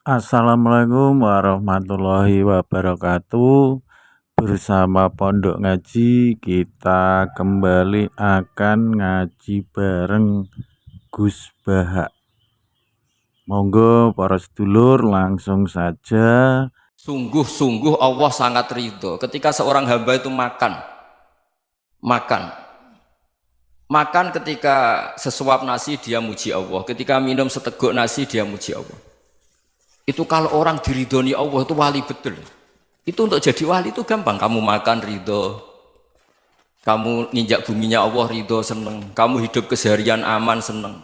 Assalamualaikum warahmatullahi wabarakatuh. Bersama Pondok Ngaji, kita kembali akan ngaji bareng Gus Baha. Monggo para sedulur langsung saja. Sungguh-sungguh Allah sangat ridho ketika seorang hamba itu makan ketika sesuap nasi dia muji Allah, ketika minum seteguk nasi dia muji Allah. Itu kalau orang diridhoni Allah itu wali betul. Itu untuk jadi wali itu gampang. Kamu makan ridho, kamu nginjak buminya Allah ridho seneng, kamu hidup keseharian aman seneng.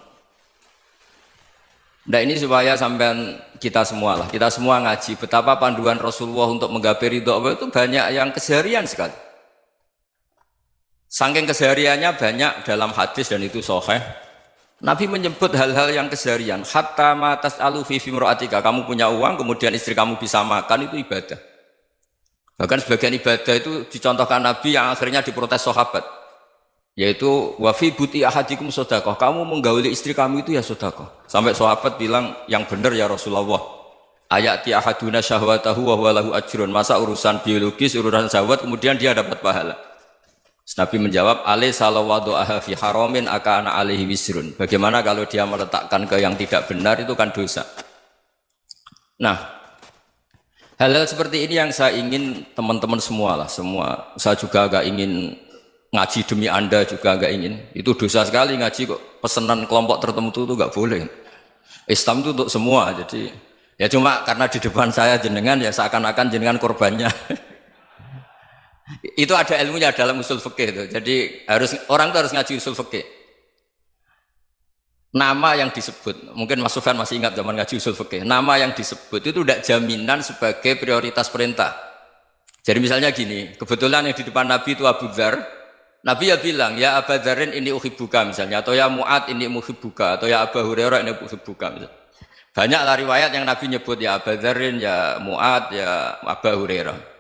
Nah ini supaya sampai kita semua ngaji betapa panduan Rasulullah untuk menggapai ridho Allah itu banyak yang keseharian sekali. Saking kesehariannya banyak dalam hadis dan itu sahih. Nabi menyebut hal-hal yang keseharian. Hatta ma tas'alu fi fimra'atika. Kamu punya uang, kemudian istri kamu bisa makan, itu ibadah. Bahkan sebagian ibadah itu dicontohkan Nabi yang akhirnya diprotes sahabat. Yaitu wa fi buti ahadikum sedekah. Kamu menggauli istri kamu itu ya sedekah. Sampai sahabat bilang, yang benar ya Rasulullah. Ayati ahaduna syahwatahu wa huwa lahu ajrun. Masa urusan biologis, urusan syahwat kemudian dia dapat pahala. Nabi menjawab, alaysa law wada'aha fi haramin akana alaihi wisrun. Bagaimana kalau dia meletakkan ke yang tidak benar, itu kan dosa. Nah, hal-hal seperti ini yang saya ingin teman-teman semua. Saya juga agak ingin ngaji demi Anda juga agak ingin. Itu dosa sekali ngaji kok, pesanan kelompok tertentu itu enggak boleh. Islam itu untuk semua. Jadi ya cuma karena di depan saya jenengan ya seakan-akan jenengan korbannya. Itu ada ilmunya dalam usul fikih itu. Jadi orang itu harus ngaji usul fikih. Nama yang disebut, mungkin Mas Sufyan masih ingat zaman ngaji usul fikih. Nama yang disebut itu tidak jaminan sebagai prioritas perintah. Jadi misalnya gini, kebetulan yang di depan Nabi itu Abu Dzar. Nabi ya bilang, ya Abu Dzarin ini uhibbuka misalnya, atau ya Mu'ad ini uhibbuka, atau ya Abu Hurairah ini uhibbuka misalnya. Banyaklah riwayat yang Nabi nyebut ya Abu Dzarin, ya Mu'ad, ya Abu Hurairah.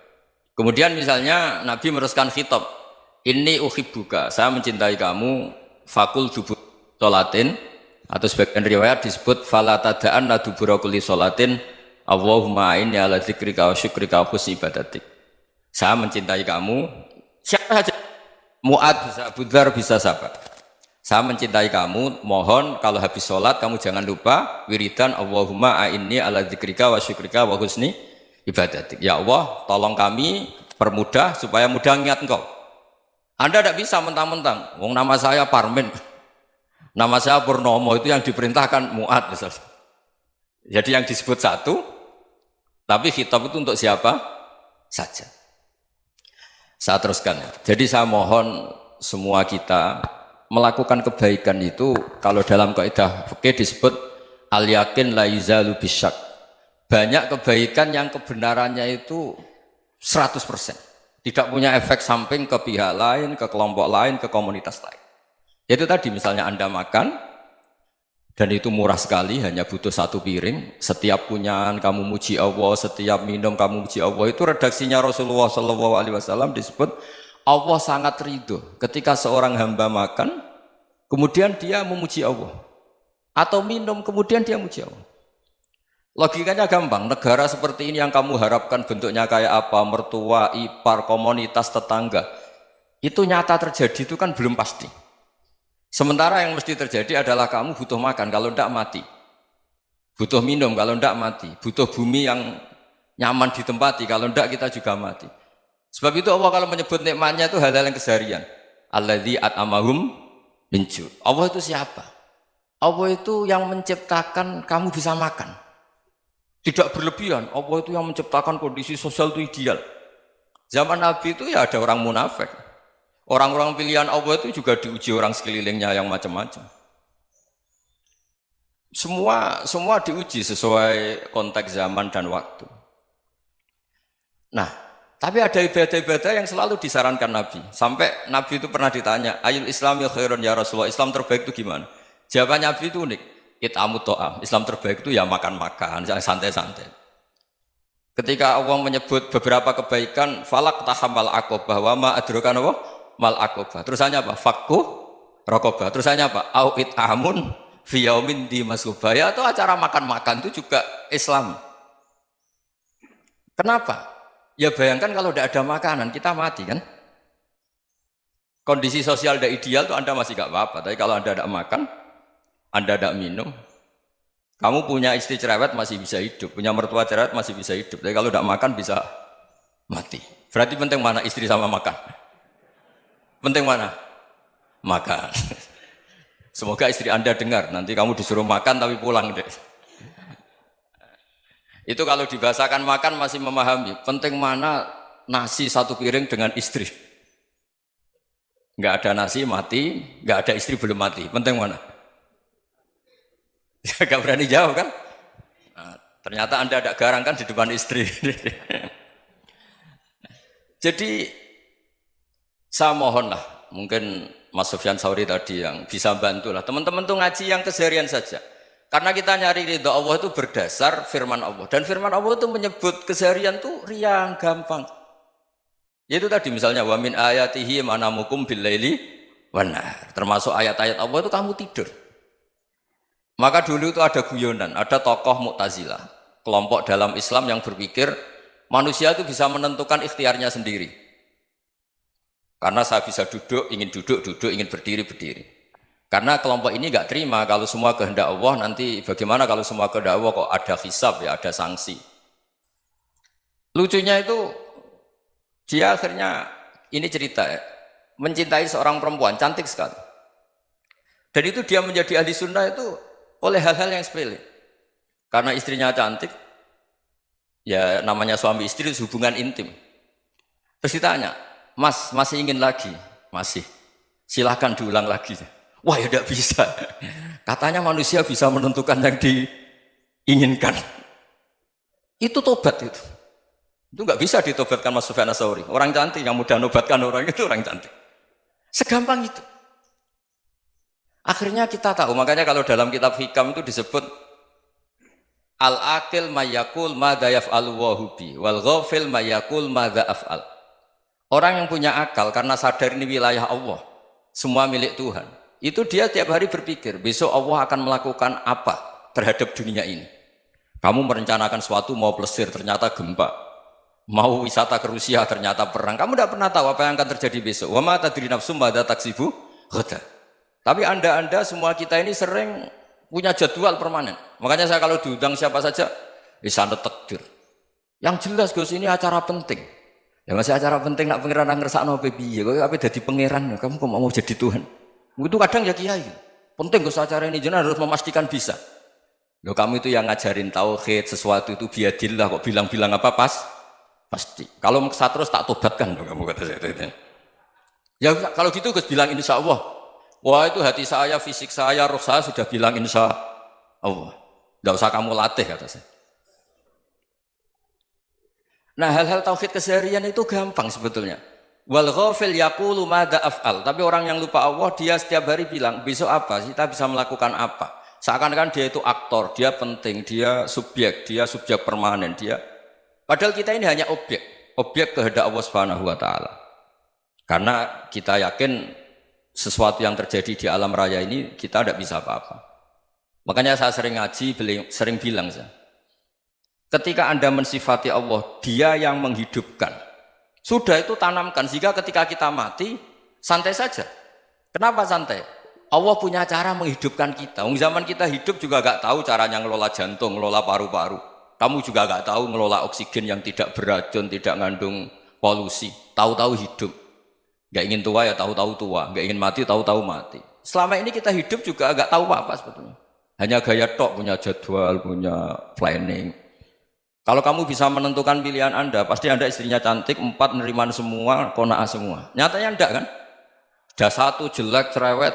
Kemudian misalnya Nabi meneruskan khitab, ini uhibbuka, saya mencintai kamu, fakul dubur sholatin, atau sebagian riwayat disebut fala tada'an la dubura kulli sholatin, Allahumma inni ala dzikrika wa syukrika wa husni ibadatik. Saya mencintai kamu, siapa saja, Mu'ad bisa, Abu Dzar bisa siapa. Saya mencintai kamu, mohon kalau habis sholat kamu jangan lupa wiridan Allahumma inni ala dzikrika wa syukrika wa husni ibadatik. Ya Allah, tolong kami permudah supaya mudah ingat Engkau. Anda tidak bisa mentang-mentang, wong nama saya Parmin, nama saya Purnomo, itu yang diperintahkan Mu'ad misalnya. Jadi yang disebut satu, tapi khitab itu untuk siapa saja. Saya teruskan. Jadi saya mohon semua kita melakukan kebaikan itu, kalau dalam kaidah fikih disebut al yakin la yuzalu bisyak. Banyak kebaikan yang kebenarannya itu 100%. Tidak punya efek samping ke pihak lain, ke kelompok lain, ke komunitas lain. Itu tadi misalnya Anda makan, dan itu murah sekali, hanya butuh satu piring. Setiap punyaan kamu muji Allah, setiap minum kamu muji Allah. Itu redaksinya Rasulullah SAW disebut, Allah sangat ridho ketika seorang hamba makan, kemudian dia memuji Allah. Atau minum, kemudian dia muji Allah. Logikanya gampang, negara seperti ini yang kamu harapkan bentuknya kayak apa, mertua, ipar, komunitas, tetangga, itu nyata terjadi itu kan belum pasti. Sementara yang mesti terjadi adalah kamu butuh makan, kalau tidak mati. Butuh minum, kalau tidak mati. Butuh bumi yang nyaman ditempati, kalau tidak kita juga mati. Sebab itu Allah kalau menyebut nikmatnya itu hal-hal yang keseharian. Alladzi at'amahum min ju'. Allah itu siapa? Allah itu yang menciptakan kamu bisa makan. Tidak berlebihan, Allah itu yang menciptakan kondisi sosial itu ideal. Zaman Nabi itu ya ada orang munafik. Orang-orang pilihan Allah itu juga diuji orang sekelilingnya yang macam-macam. Semua diuji sesuai konteks zaman dan waktu. Nah, tapi ada ibadah-ibadah yang selalu disarankan Nabi. Sampai Nabi itu pernah ditanya, ayul Islam ya khairun ya Rasulullah, Islam terbaik itu gimana? Jawaban Nabi itu unik. It'amut to'am, Islam terbaik itu ya makan-makan, santai-santai. Ketika Allah menyebut beberapa kebaikan, falak tahamal akobah, wa ma adrokan apa? Mal akobah. Terusannya apa? Fakku rokobah. Terusannya apa? Au it'amun fiyaumin di masubaya, atau acara makan-makan itu juga Islam. Kenapa? Ya bayangkan kalau tidak ada makanan, kita mati kan? Kondisi sosial tidak ideal tuh Anda masih gak apa-apa. Tapi kalau Anda tidak makan, Anda tidak minum, kamu punya istri cerewet masih bisa hidup, punya mertua cerewet masih bisa hidup. Tapi kalau tidak makan bisa mati. Berarti penting mana istri sama makan? Penting mana? Makan. Semoga istri Anda dengar, nanti kamu disuruh makan tapi pulang deh. Itu kalau dibahasakan makan masih memahami. Penting mana nasi satu piring dengan istri. Nggak ada nasi mati, nggak ada istri belum mati. Penting mana? Gak berani jawab kan? Nah, ternyata Anda ada garang kan di depan istri. Jadi saya mohonlah, mungkin Mas Sufyan Sauri tadi yang bisa bantulah. Teman-teman tuh ngaji yang keseharian saja. Karena kita nyari ridha Allah itu berdasar firman Allah. Dan firman Allah itu menyebut keseharian tuh riang, gampang. Yaitu tadi misalnya wa min ayatihi manamukum bil laili wan nahar. Termasuk ayat-ayat Allah itu kamu tidur. Maka dulu itu ada guyonan, ada tokoh Mu'tazilah, kelompok dalam Islam yang berpikir manusia itu bisa menentukan ikhtiarnya sendiri. Karena saya bisa duduk, ingin berdiri, berdiri. Karena kelompok ini nggak terima kalau semua kehendak Allah, nanti bagaimana kalau semua kehendak Allah kok ada hisab ya, ada sanksi. Lucunya itu dia akhirnya ini cerita ya, mencintai seorang perempuan cantik sekali. Dan itu dia menjadi ahli sunnah itu oleh hal-hal yang sepele. Karena istrinya cantik, ya namanya suami istri itu hubungan intim. Terus ditanya, Mas masih ingin lagi? Masih. Silahkan diulang lagi. Wah ya tidak bisa. Katanya manusia bisa menentukan yang diinginkan. Itu tobat itu. Itu nggak bisa ditobatkan Mas Sufyan Ats-Tsauri. Orang cantik yang mudah nobatkan orang itu orang cantik. Segampang itu. Akhirnya kita tahu. Makanya kalau dalam kitab Hikam itu disebut al-akil mayakul madza yaf'alu wa hubi wal ghafil mayakul madza af'al. Orang yang punya akal karena sadar ini wilayah Allah, semua milik Tuhan. Itu dia tiap hari berpikir, besok Allah akan melakukan apa terhadap dunia ini. Kamu merencanakan sesuatu mau plesir, ternyata gempa. Mau wisata ke Rusia, ternyata perang. Kamu tidak pernah tahu apa yang akan terjadi besok. Wa ma tadri nafsum madza taksibu ghadan. Tapi anda semua kita ini sering punya jadwal permanen. Makanya saya kalau diundang siapa saja, sana takdir. Yang jelas Gus ini acara penting. Ya masih acara penting nak pangeran ngersakno piye. Kok ape dadi pangeran, kamu kok mau jadi Tuhan. Itu kadang ya kiai. Penting Gus acara ini jenengan harus memastikan bisa. Loh kamu itu yang ngajarin tauhid, sesuatu itu biadillah kok bilang-bilang apa pasti. Kalau saya terus tak tobatkan loh kamu kata saya itu. Ya kalau gitu Gus bilang insya Allah. Wah itu hati saya, fisik saya, roh saya sudah bilang insya Allah. Tidak usah kamu latih kata saya. Nah hal-hal tauhid keseharian itu gampang sebetulnya. Wal ghafil yaqulu madza af'al. Tapi orang yang lupa Allah dia setiap hari bilang besok apa? Kita bisa melakukan apa? Seakan-akan dia itu aktor, dia penting, dia subjek permanen, dia. Padahal kita ini hanya objek kehendak Allah Subhanahu wa taala. Karena kita yakin sesuatu yang terjadi di alam raya ini kita tidak bisa apa-apa. Makanya saya sering ngaji, sering bilang saya. Ketika Anda mensifati Allah, dia yang menghidupkan. Sudah itu tanamkan, sehingga ketika kita mati, santai saja. Kenapa santai? Allah punya cara menghidupkan kita. Zaman kita hidup juga gak tahu caranya ngelola jantung, ngelola paru-paru. Kamu juga gak tahu ngelola oksigen yang tidak beracun, tidak ngandung polusi. Tahu-tahu hidup. Gak ingin tua ya tahu-tahu tua. Gak ingin mati, tahu-tahu mati. Selama ini kita hidup juga gak tahu apa sebetulnya. Hanya gaya tok, punya jadwal, punya planning. Kalau kamu bisa menentukan pilihan Anda, pasti Anda istrinya cantik, 4 neriman semua, kona'ah semua. Nyatanya enggak kan? Ada 1 jelek, cerewet.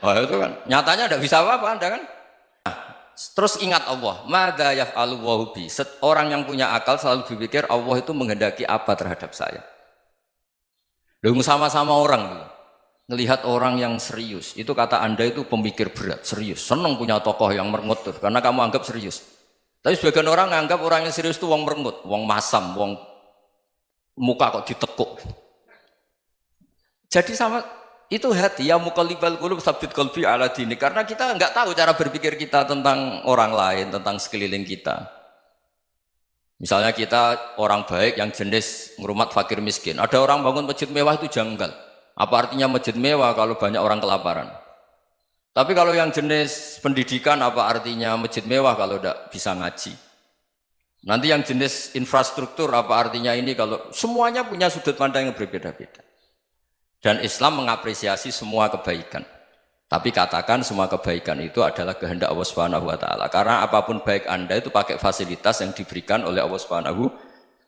Oh itu kan, nyatanya enggak bisa apa-apa Anda kan? Nah, terus ingat Allah, madza yaf'alu wa hubi. Orang yang punya akal selalu berpikir Allah itu menghendaki apa terhadap saya. Lalu sama-sama orang ngelihat orang yang serius, itu kata Anda itu pemikir berat, serius. Senang punya tokoh yang merengut tuh, karena kamu anggap serius. Tapi sebagian orang menganggap orang yang serius itu wong merengut, wong masam, wong muka kok ditekuk. Jadi sama itu hati ya muqallibal qulub tsabbit qalbi ala dini, karena kita enggak tahu cara berpikir kita tentang orang lain, tentang sekeliling kita. Misalnya kita orang baik yang jenis ngrumat fakir miskin. Ada orang bangun masjid mewah itu janggal. Apa artinya masjid mewah kalau banyak orang kelaparan? Tapi kalau yang jenis pendidikan apa artinya masjid mewah kalau tidak bisa ngaji? Nanti yang jenis infrastruktur apa artinya ini kalau semuanya punya sudut pandang yang berbeda-beda. Dan Islam mengapresiasi semua kebaikan. Tapi katakan semua kebaikan itu adalah kehendak Allah Subhanahu wa taala. Karena apapun baik Anda itu pakai fasilitas yang diberikan oleh Allah Subhanahu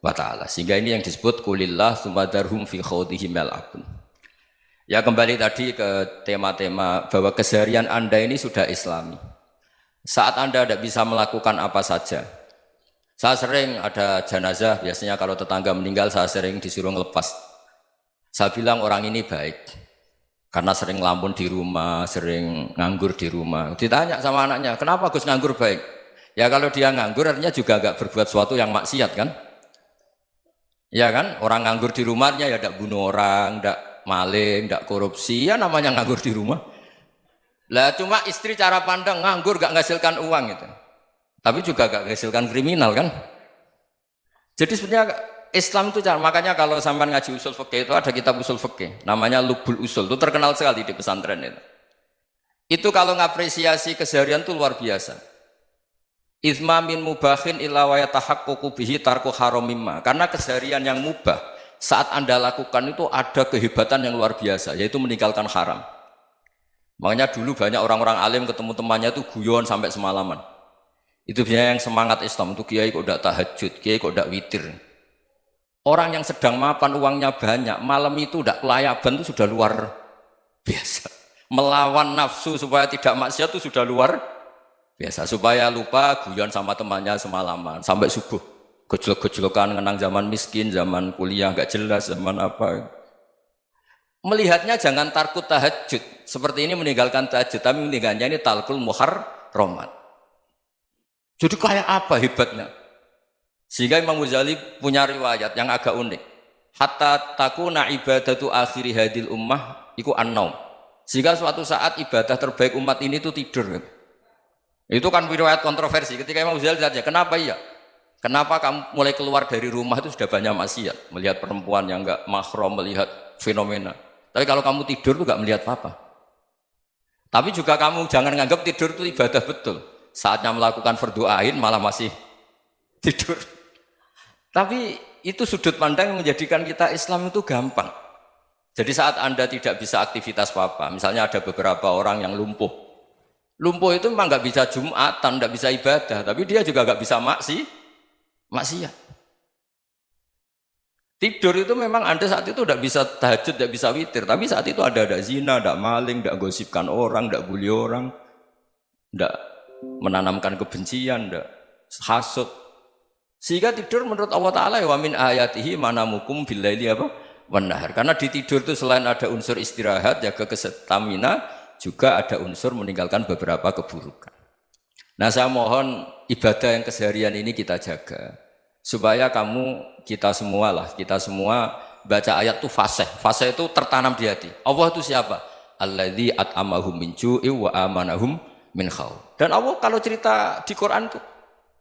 wa taala. Sehingga ini yang disebut kulillah tsumadarhum fi khawdihim yal'abun. Ya kembali tadi ke tema-tema bahwa keseharian Anda ini sudah Islami. Saat Anda tidak bisa melakukan apa saja. Saya sering ada jenazah, biasanya kalau tetangga meninggal saya sering disuruh ngelepas. Saya bilang orang ini baik. Karena sering ngelamun di rumah, sering nganggur di rumah. Ditanya sama anaknya, kenapa Gus nganggur baik? Ya kalau dia nganggur artinya juga agak berbuat sesuatu yang maksiat kan? Ya kan? Orang nganggur di rumahnya ya tidak bunuh orang, tidak maling, tidak korupsi, ya namanya nganggur di rumah. Lah cuma istri cara pandang nganggur gak menghasilkan uang itu. Tapi juga gak menghasilkan kriminal kan? Jadi sebenarnya Islam itu makanya kalau sampai ngaji usul fikih itu ada kitab usul fikih namanya Lubul Usul, itu terkenal sekali di pesantren itu. Itu kalau ngapresiasi keseharian itu luar biasa. Izma min mubahin illa wa yatahaqququ bihi tarku haramimma. Karena keseharian yang mubah saat Anda lakukan itu ada kehebatan yang luar biasa, yaitu meninggalkan haram. Makanya dulu banyak orang-orang alim ketemu temannya itu guyon sampai semalaman. Itu biasanya yang semangat Islam itu kiai kok tidak tahajud, kiai kok tidak witir. Orang yang sedang mapan uangnya banyak, malam itu tidak kelayaban itu sudah luar biasa. Melawan nafsu supaya tidak maksiat itu sudah luar biasa. Supaya lupa guyon sama temannya semalaman sampai subuh. Gejolak-gejolokan ngenang zaman miskin, zaman kuliah nggak jelas, zaman apa. Melihatnya jangan tarkut tahajud. Seperti ini meninggalkan tahajud, tapi meninggalnya ini talkul muharramat. Jadi kayak apa hebatnya? Sehingga Imam Ghazali punya riwayat yang agak unik. Hatta takuna ibadatu akhiri hadil ummah iku an-naum. Sehingga suatu saat ibadah terbaik umat ini itu tidur. Itu kan riwayat kontroversi. Ketika Imam Ghazali tanya, kenapa iya? Kenapa kamu mulai keluar dari rumah itu sudah banyak maksiat? Melihat perempuan yang enggak mahram, melihat fenomena. Tapi kalau kamu tidur itu enggak melihat apa-apa. Tapi juga kamu jangan nganggap tidur itu ibadah betul. Saatnya melakukan fardu ain malah masih tidur. Tapi itu sudut pandang yang menjadikan kita Islam itu gampang. Jadi saat Anda tidak bisa aktivitas apa-apa, misalnya ada beberapa orang yang lumpuh. Lumpuh itu memang nggak bisa Jumatan, nggak bisa ibadah, tapi dia juga nggak bisa maksiat. Tidur itu memang Anda saat itu tidak bisa tahajud, tidak bisa witir, tapi saat itu ada zina, ada maling, tidak gosipkan orang, tidak bully orang, tidak menanamkan kebencian, tidak hasud. Sehingga tidur menurut Allah Ta'ala wa min ayatihi manamukum billaili apa? Wan-nahar. Karena di tidur itu selain ada unsur istirahat, jaga kestamina, juga ada unsur meninggalkan beberapa keburukan. Nah saya mohon ibadah yang keseharian ini kita jaga. Supaya kita semua baca ayat itu fasih. Fasih itu tertanam di hati. Allah itu siapa? Alladzi at'amahum min ju'i wa amanahum min khauf. Dan Allah kalau cerita di Quran itu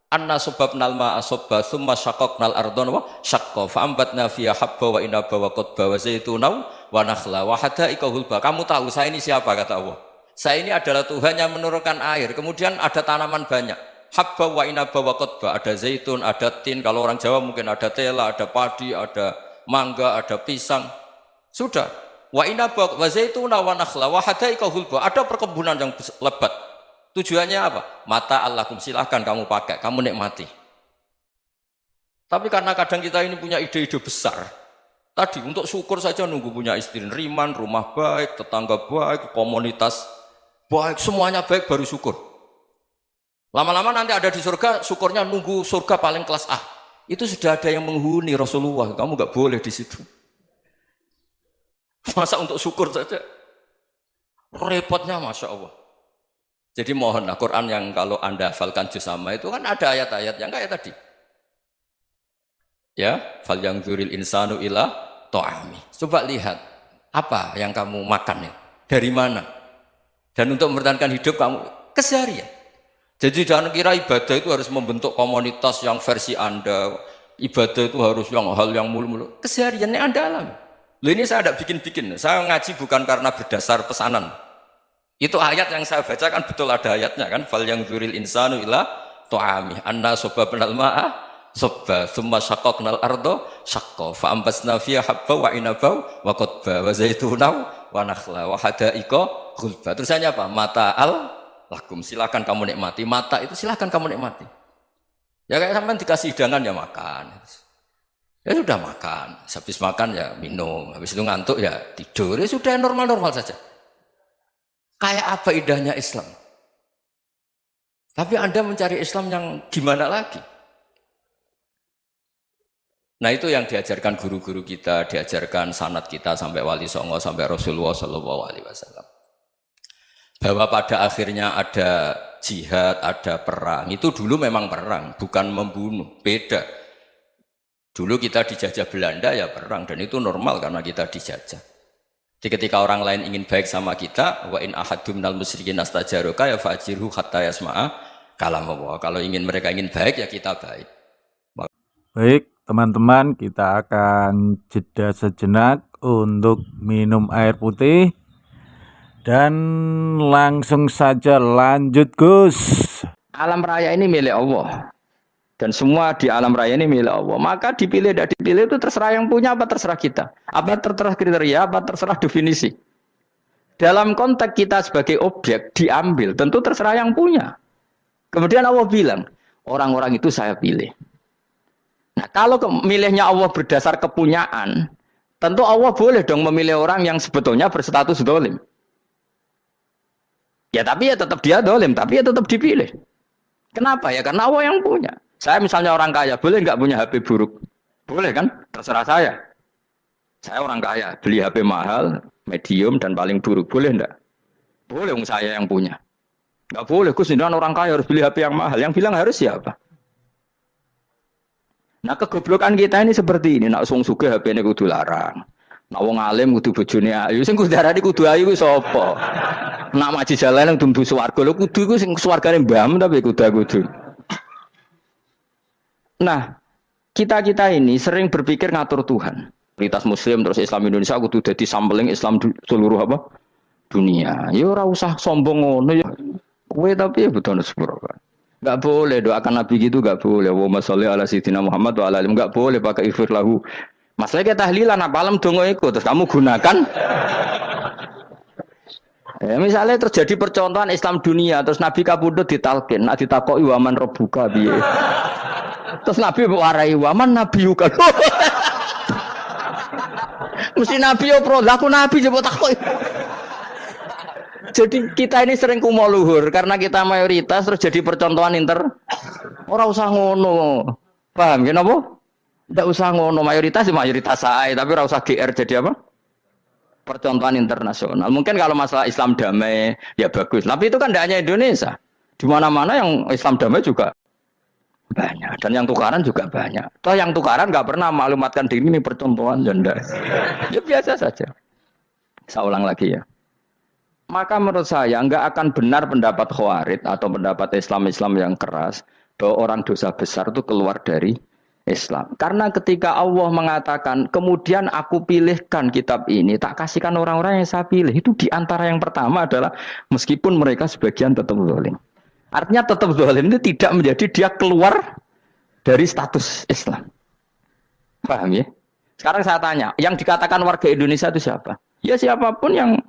anna sababnal ma'a sabba thumma syaqqaqnal ardha wa syaqqa fa ambatna fiha habba wa inaba wa qadba wa zaituna wa nakhla wa hadaika hulba. Kamu tahu saya ini siapa kata Allah? Saya ini adalah Tuhan yang menurunkan air, kemudian ada tanaman banyak. Habba wa inaba wa qadba, ada zaitun, ada tin, kalau orang Jawa mungkin ada tela, ada padi, ada mangga, ada pisang. Sudah. Wa inaba wa zaituna wa nakhla wa hadaika hulba, ada perkebunan yang lebat. Tujuannya apa? Mata Allahkum, silahkan kamu pakai, kamu nikmati. Tapi karena kadang kita ini punya ide-ide besar. Tadi untuk syukur saja nunggu punya istri riman, rumah baik, tetangga baik, komunitas baik, semuanya baik baru syukur. Lama-lama nanti ada di surga, syukurnya nunggu surga paling kelas A. Itu sudah ada yang menghuni Rasulullah, kamu nggak boleh di situ. Masa untuk syukur saja? Repotnya Masya Allah. Jadi mohonlah Quran yang kalau Anda hafalkan juz sama itu kan ada ayat-ayat yang kayak tadi. Ya, fal yanzuril insanu ila ta'ami. Coba lihat apa yang kamu makan ya? Dari mana? Dan untuk mempertahankan hidup kamu keseharian. Jadi jangan kira ibadah itu harus membentuk komunitas yang versi Anda. Ibadah itu harus yang hal yang mulu-mulu. Kesehariannya Anda alami. Loh ini saya tidak bikin-bikin. Saya ngaji bukan karena berdasar pesanan. Itu ayat yang saya baca kan betul ada ayatnya kan. Fal yang dzuril insanu ila tu'ami. Anna sobba benal ma'a sobba. Thumma syaqaqnal ardo syaqqa. Fa'ambasna fiha habba wa inabau wa qodba wa zaitunau wa nakhla wa hadaika ghulba. Terusannya apa? Mata'al lakum. Silakan kamu nikmati. Mata itu silakan kamu nikmati. Ya kayak sampean dikasih hidangan ya makan. Ya sudah makan. Habis makan ya minum. Habis itu ngantuk ya tidur. Ya sudah normal-normal saja. Kayak apa indahnya Islam? Tapi Anda mencari Islam yang gimana lagi? Nah itu yang diajarkan guru-guru kita, diajarkan sanad kita sampai Wali Songo, sampai Rasulullah SAW. Bahwa pada akhirnya ada jihad, ada perang. Itu dulu memang perang, bukan membunuh. Beda. Dulu kita dijajah Belanda ya perang, dan itu normal karena kita dijajah. Jadi ketika orang lain ingin baik sama kita, wa in ahadum minal musyrikin astajaroka ya fajirhu hatta yasma'a kalam Allah. Kalau mereka ingin baik ya kita baik. Baik, teman-teman, kita akan jeda sejenak untuk minum air putih dan langsung saja lanjut, Gus. Alam raya ini milik Allah. Dan semua di alam raya ini milik Allah. Maka dipilih tidak dipilih itu terserah yang punya apa terserah kita. Apa terserah kriteria, apa terserah definisi. Dalam konteks kita sebagai objek diambil, tentu terserah yang punya. Kemudian Allah bilang, orang-orang itu saya pilih. Nah kalau milihnya Allah berdasar kepunyaan, tentu Allah boleh dong memilih orang yang sebetulnya berstatus dolim. Ya tapi ya tetap dia dolim, tapi ya tetap dipilih. Kenapa ya? Karena Allah yang punya. Saya misalnya orang kaya, boleh nggak punya HP buruk? Boleh kan? Terserah saya. Saya orang kaya, beli HP mahal, medium, dan paling buruk. Boleh enggak? Boleh, saya yang punya. Nggak boleh, Gus, orang kaya harus beli HP yang mahal. Yang bilang harus siapa? Nah, kegoblokan kita ini seperti ini. Nak sung suge HP ini kudu larang. Nak wong alim kudu bojone ayu. Sing kudu darani kudu ayu ku sapa? Nak maji jalan yang dumdu swarga. Lho kudu ku sing swargane mbam tapi kudu. Nah, kita ini sering berpikir ngatur Tuhan. Komunitas Muslim terus Islam Indonesia kudu dadi sampling Islam seluruh apa? Dunia. Ya ora usah sombong ngono ya. Kowe tapi ya betul sepuro. Enggak boleh doakan Nabi gitu, enggak boleh. Allahumma sholli ala sayyidina Muhammad wa ala alihi. Enggak boleh pakai ighfir lahu. Masalah kita tahlilan apa alam dongo iku terus kamu gunakan. Ya, misalnya terjadi percontohan Islam dunia terus Nabi kapundhut ditalkin, nak ditakoki waman rabbuka piye. Terus Nabi warai waman nabiyuka. Mesti Nabi yo pro, lah aku Nabi coba takut. Jadi kita ini sering kumo luhur karena kita mayoritas terus jadi percontohan Ora usah ngono. Paham ya napa? Ndak usah ngono, mayoritas saya, tapi ora usah GR jadi apa? Percontohan internasional. Mungkin kalau masalah Islam damai ya bagus. Tapi itu kan tidak hanya Indonesia. Di mana-mana yang Islam damai juga banyak, dan yang tukaran juga banyak. Toh yang tukaran nggak pernah maklumatkan diri ini percontohan janda. Ya biasa saja. Saya ulang lagi ya. Maka menurut saya nggak akan benar pendapat Khawarij atau pendapat Islam yang keras bahwa orang dosa besar itu keluar dari Islam. Karena ketika Allah mengatakan kemudian aku pilihkan kitab ini tak kasihkan orang-orang yang saya pilih, itu diantara yang pertama adalah meskipun mereka sebagian tetap zalim. Artinya tetap zalim itu tidak menjadi dia keluar dari status Islam. Paham ya? Sekarang saya tanya, yang dikatakan warga Indonesia itu siapa? Ya siapapun yang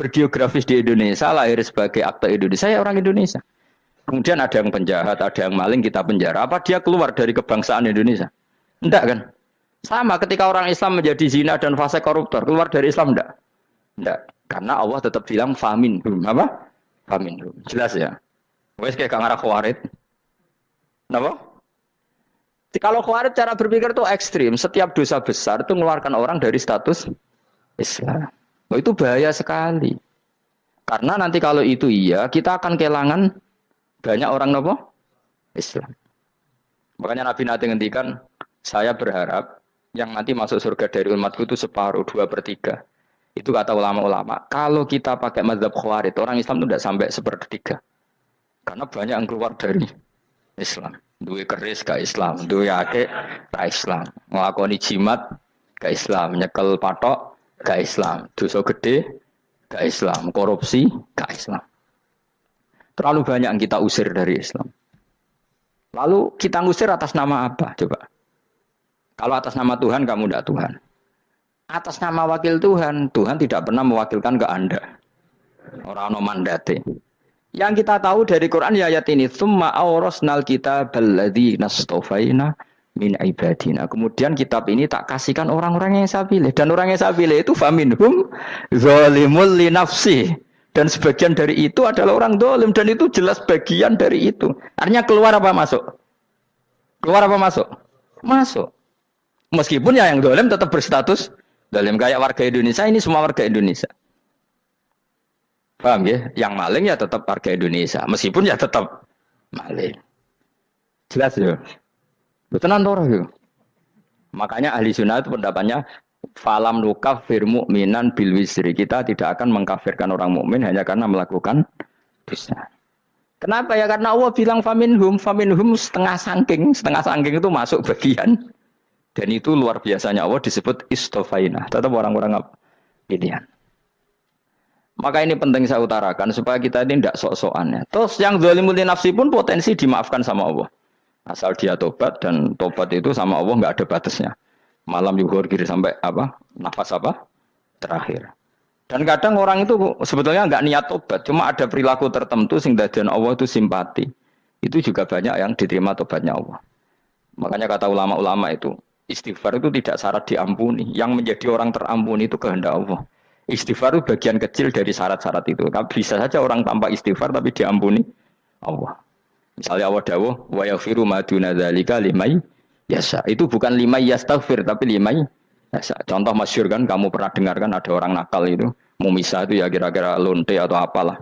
bergeografis di Indonesia, lahir sebagai akte Indonesia, ya orang Indonesia. Kemudian ada yang penjahat, ada yang maling, kita penjara. Apa dia keluar dari kebangsaan Indonesia? Enggak kan? Sama ketika orang Islam menjadi zina dan fasik koruptor, keluar dari Islam enggak? Enggak. Karena Allah tetap bilang famin. Apa? Famin. Jelas ya? Wes kayak ngarah Khawarij. Kenapa? Kalau Khawarij cara berpikir itu ekstrim. Setiap dosa besar itu mengeluarkan orang dari status Islam. Oh, itu bahaya sekali. Karena nanti kalau itu iya, kita akan kehilangan banyak orang apa? Islam. Makanya Nabi nanti ngendikan, saya berharap yang nanti masuk surga dari umatku itu separuh, 2/3. Itu kata ulama-ulama. Kalau kita pakai mazhab Khawarij, orang Islam itu tidak sampai 1/3. Karena banyak yang keluar dari Islam. Duwe keris gak Islam, duwe akeh gak Islam. Nglakoni jimat gak Islam, nyekel patok gak Islam, dosa gede gak Islam, korupsi gak Islam. Terlalu banyak yang kita usir dari Islam. Lalu kita ngusir atas nama apa? Coba. Kalau atas nama Tuhan, kamu tidak Tuhan. Atas nama wakil Tuhan, Tuhan tidak pernah mewakilkan ke Anda. Orang-orang mandate. Yang kita tahu dari Quran ya ayat ini, tsumma awrasnal kitabal ladzina astafaina min ibadina. Kemudian kitab ini tak kasihkan orang-orang yang saya pilih. Dan orang yang saya pilih itu faminhum zalimul li nafsi. Dan sebagian dari itu adalah orang zalim. Dan itu jelas bagian dari itu. Artinya keluar apa masuk? Keluar apa masuk? Masuk. Meskipun ya yang zalim tetap berstatus zalim. Kayak warga Indonesia, ini semua warga Indonesia. Paham ya? Yang maling ya tetap warga Indonesia. Meskipun ya tetap maling. Jelas ya? Betul ya? Makanya ahli sunnah itu pendapatnya falam nukafir mu'minan bil wisri. Kita tidak akan mengkafirkan orang mukmin hanya karena melakukan dosa. Kenapa ya? Karena Allah bilang faminhum setengah sangking itu masuk bagian. Dan itu luar biasanya Allah disebut istofaina. Tetap orang-orang pilihan. Maka ini penting saya utarakan supaya kita ini tidak sok-sokan ya. Terus yang zalimul li nafsi pun potensi dimaafkan sama Allah. Asal dia tobat, dan tobat itu sama Allah nggak ada batasnya. Malam yuhur kiri sampai apa? Nafas apa? Terakhir. Dan kadang orang itu sebetulnya nggak niat tobat, cuma ada perilaku tertentu sehingga dadian Allah itu simpati. Itu juga banyak yang diterima tobatnya Allah. Makanya kata ulama-ulama itu, istighfar itu tidak syarat diampuni. Yang menjadi orang terampuni itu kehendak Allah. Istighfar itu bagian kecil dari syarat-syarat itu. Bisa saja orang tanpa istighfar tapi diampuni Allah. Misalnya Allah dawuh, wa yaghfiru ma duna dzalika limay yasha. Itu bukan limay yastaghfir tapi limay yasha. Contoh masyhur kan, kamu pernah dengar kan ada orang nakal itu, mumisa itu ya kira-kira lonte atau apalah.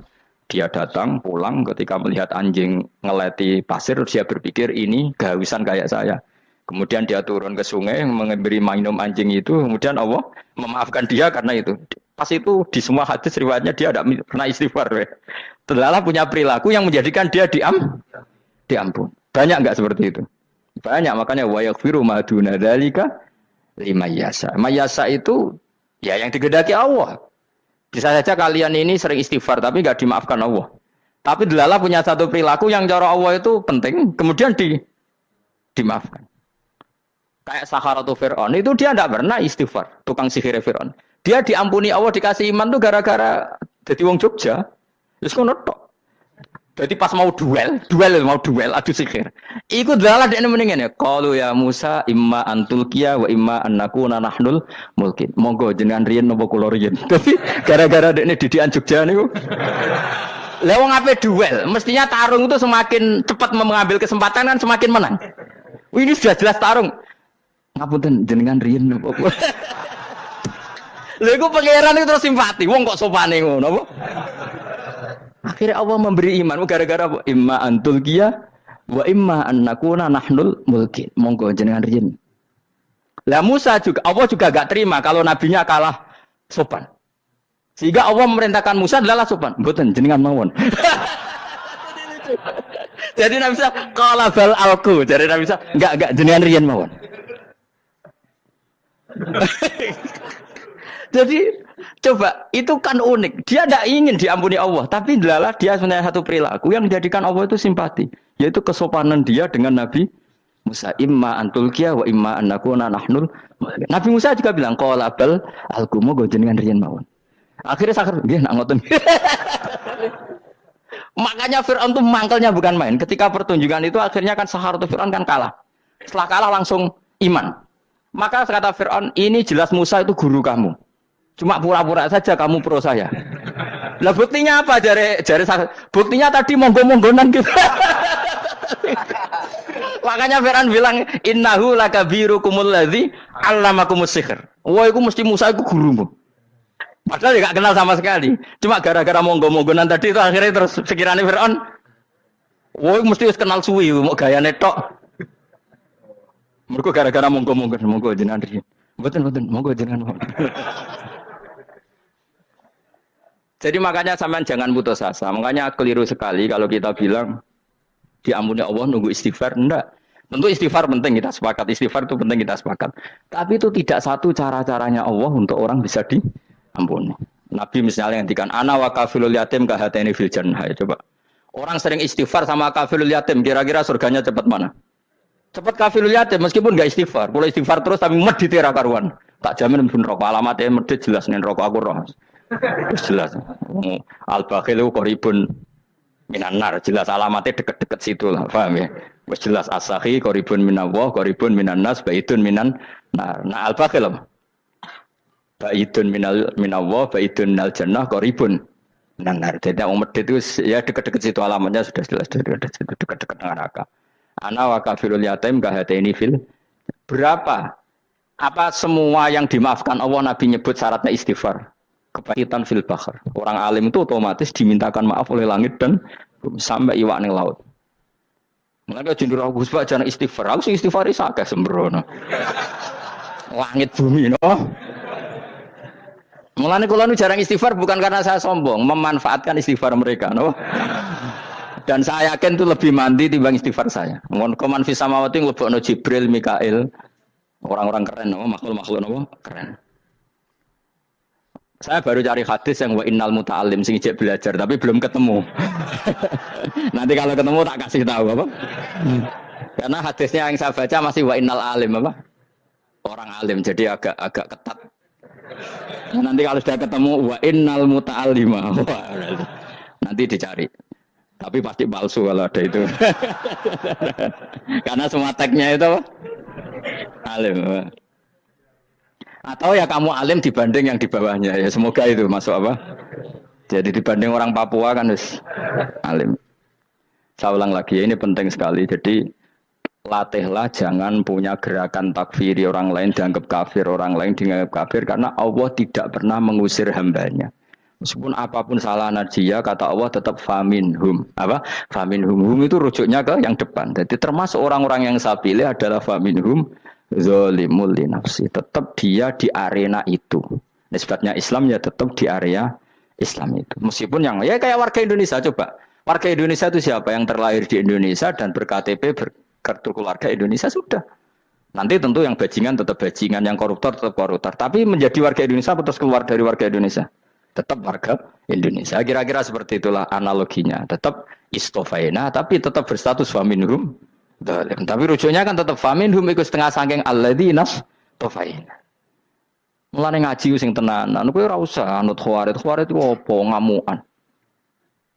Dia datang pulang ketika melihat anjing ngeleti pasir, dia berpikir ini kehausan kayak saya. Kemudian dia turun ke sungai memberi minum anjing itu, kemudian Allah memaafkan dia karena itu. Pas itu di semua hadis riwayatnya dia tidak pernah istighfar. Terlalu punya perilaku yang menjadikan dia diampun. Banyak enggak seperti itu? Banyak, makanya wa yaghfiru ma duna dzalika liman yasha. Mayasa itu ya yang digedaki Allah. Bisa saja kalian ini sering istighfar tapi enggak dimaafkan Allah. Tapi delala punya satu perilaku yang cara Allah itu penting, kemudian dimaafkan. Kayak Saharatu Fir'aun itu dia tidak pernah istighfar, tukang sihir Fir'aun. Dia diampuni Allah, dikasih iman tuh gara-gara jadi wong Jogja. Terus ngono tok. Jadi pas mau duel adu sihir. Iku dalah dekne mendingan ya. Qalu ya Musa imma antulqiya wa imma annakuna nahnul mulkin. Monggo jenengan riyen napa kula riyen. Dadi gara-gara dekne didikan Jogja niku. Lah wong ape duel, mestinya tarung itu semakin cepat mengambil kesempatan kan semakin menang. Ini sudah jelas tarung. Ngapunten jenengan riyen napa kula. Lha iku pangeran itu terus simpati. Wong kok sopane ngono apa? Akhirnya Allah memberi iman gara-gara imma antul kia wa imma annakuna nahnul mulkin. Monggo jenengan riyen. Lah Musa juga Allah juga gak terima kalau nabinya kalah sopan. Sehingga Allah memerintahkan Musa adalah sopan. Mboten jenengan mawon. Jadi Nabi Musa qala bal alqu. Jadi Nabi Musa enggak jenengan riyen mawon. Jadi coba itu kan unik. Dia tidak ingin diampuni Allah, tapi adalah dia sebenarnya satu perilaku yang menjadikan Allah itu simpati, yaitu kesopanan dia dengan Nabi Musa. Imma antulqiya wa imma annakuna nahnul. Nabi Musa juga bilang qala bal alqumu go jenengan riyen mawon. Akhirnya sakar nggih nak ngoten. Makanya Firaun itu mangkelnya bukan main. Ketika pertunjukan itu akhirnya kan Saharatu Firaun kan kalah. Setelah kalah langsung iman. Maka kata Firaun, ini jelas Musa itu guru kamu. Cuma pura-pura saja kamu pro saya. Lah buktinya apa? Jare buktinya tadi monggo-monggonan gitu. Makanya Firaun bilang innahu lakabirukumul ladzi 'allamakumus sihr. Wah, iku mesti Musa iku gurumu. Padahal enggak kenal sama sekali. Cuma gara-gara monggo-monggonan tadi itu akhirnya terus pikirannya Firaun. Wah, mesti wis kenal suwi mau gayane tok. Mergo gara-gara monggo-monggon monggo jenengan riyen. Mboten monggo jenengan. Jadi makanya sampean jangan putus asa. Makanya keliru sekali kalau kita bilang diampuni Allah nunggu istighfar. Enggak. Tentu istighfar penting, kita sepakat. Istighfar itu penting, kita sepakat. Tapi itu tidak satu cara-caranya Allah untuk orang bisa diampuni. Nabi misalnya ngendikan ana wa kafilul yatim kahateni fil jannah. Ya, coba. Orang sering istighfar sama kafilul yatim, kira-kira surganya cepat mana? Cepat kafilul yatim meskipun enggak istighfar. Kalau istighfar terus tapi medit ra karuan. Tak jamin pun rokok alamatnya medit jelas nih rokok aku roh. Jelas. Al-bakhilu qaribun minan nar, jelas alamatnya deket-deket situ lah, paham ya? Wes jelas as-sakhi qaribun minallah, qaribun minan nas, baitun minan nar. Nah al-bakhil apa? Baitun minallah, baitun minal jannah, qaribun minan nar. Jadi yang medit itu ya deket-deket situ alamatnya sudah jelas deket-deket dengan neraka. Ana wa kafirul yatim kahataini fil. Berapa? Apa semua yang dimaafkan Allah Nabi nyebut syaratnya istighfar? Kebahitan fil bakhar. Orang alim itu otomatis dimintakan maaf oleh langit dan sampai iwak ning laut. Mulane jendur aku sebab jangan istighfar. Aku sing istighfar iki akeh sembrono. Langit bumi no. Mulane kula nu jarang istighfar bukan karena saya sombong, memanfaatkan istighfar mereka no. Dan saya yakin itu lebih mandi timbang istighfar saya. Mun koman fi samawati nglebokno Jibril, Mikail. Orang-orang keren no, makhluk-makhluk no, keren. Saya baru cari hadis yang wa innal muta'allim sing ijek belajar tapi belum ketemu. Nanti kalau ketemu tak kasih tahu apa? Karena hadisnya yang saya baca masih wa innal alim apa? Orang alim jadi agak ketat. Nah, nanti kalau sudah ketemu wa innal muta'allima. Nanti dicari. Tapi pasti palsu kalau ada itu. Karena semua tagnya itu apa? Alim. Atau ya kamu alim dibanding yang di bawahnya ya semoga itu masuk apa? Jadi dibanding orang Papua kan harus alim. Saya ulang lagi ya, ini penting sekali. Jadi latihlah jangan punya gerakan takfiri orang lain dianggap kafir, orang lain dianggap kafir karena Allah tidak pernah mengusir hambanya. Meskipun apapun salah najiyah kata Allah tetap faminhum. Apa? Faminhum. Hum itu rujuknya ke yang depan. Jadi termasuk orang-orang yang saya pilih adalah faminhum zalimul li nafsi. Tetap dia di arena itu. Nisbatnya Islam ya tetap di area Islam itu. Meskipun yang ya kayak warga Indonesia coba. Warga Indonesia itu siapa yang terlahir di Indonesia dan ber-KTP berkartu keluarga Indonesia sudah. Nanti tentu yang bajingan tetap bajingan, yang koruptor tetap koruptor. Tapi menjadi warga Indonesia terus keluar dari warga Indonesia. Tetap warga Indonesia. Kira-kira seperti itulah analoginya. Tetap istofaina tapi tetap berstatus faminhum. Tapi rujuknya kan tetap faminhum ikut setengah sangking alladzina tofaina. Mulane ngaji sing tenanan, kowe ora usah anut khawarit. Khawarit itu apa ngamukan.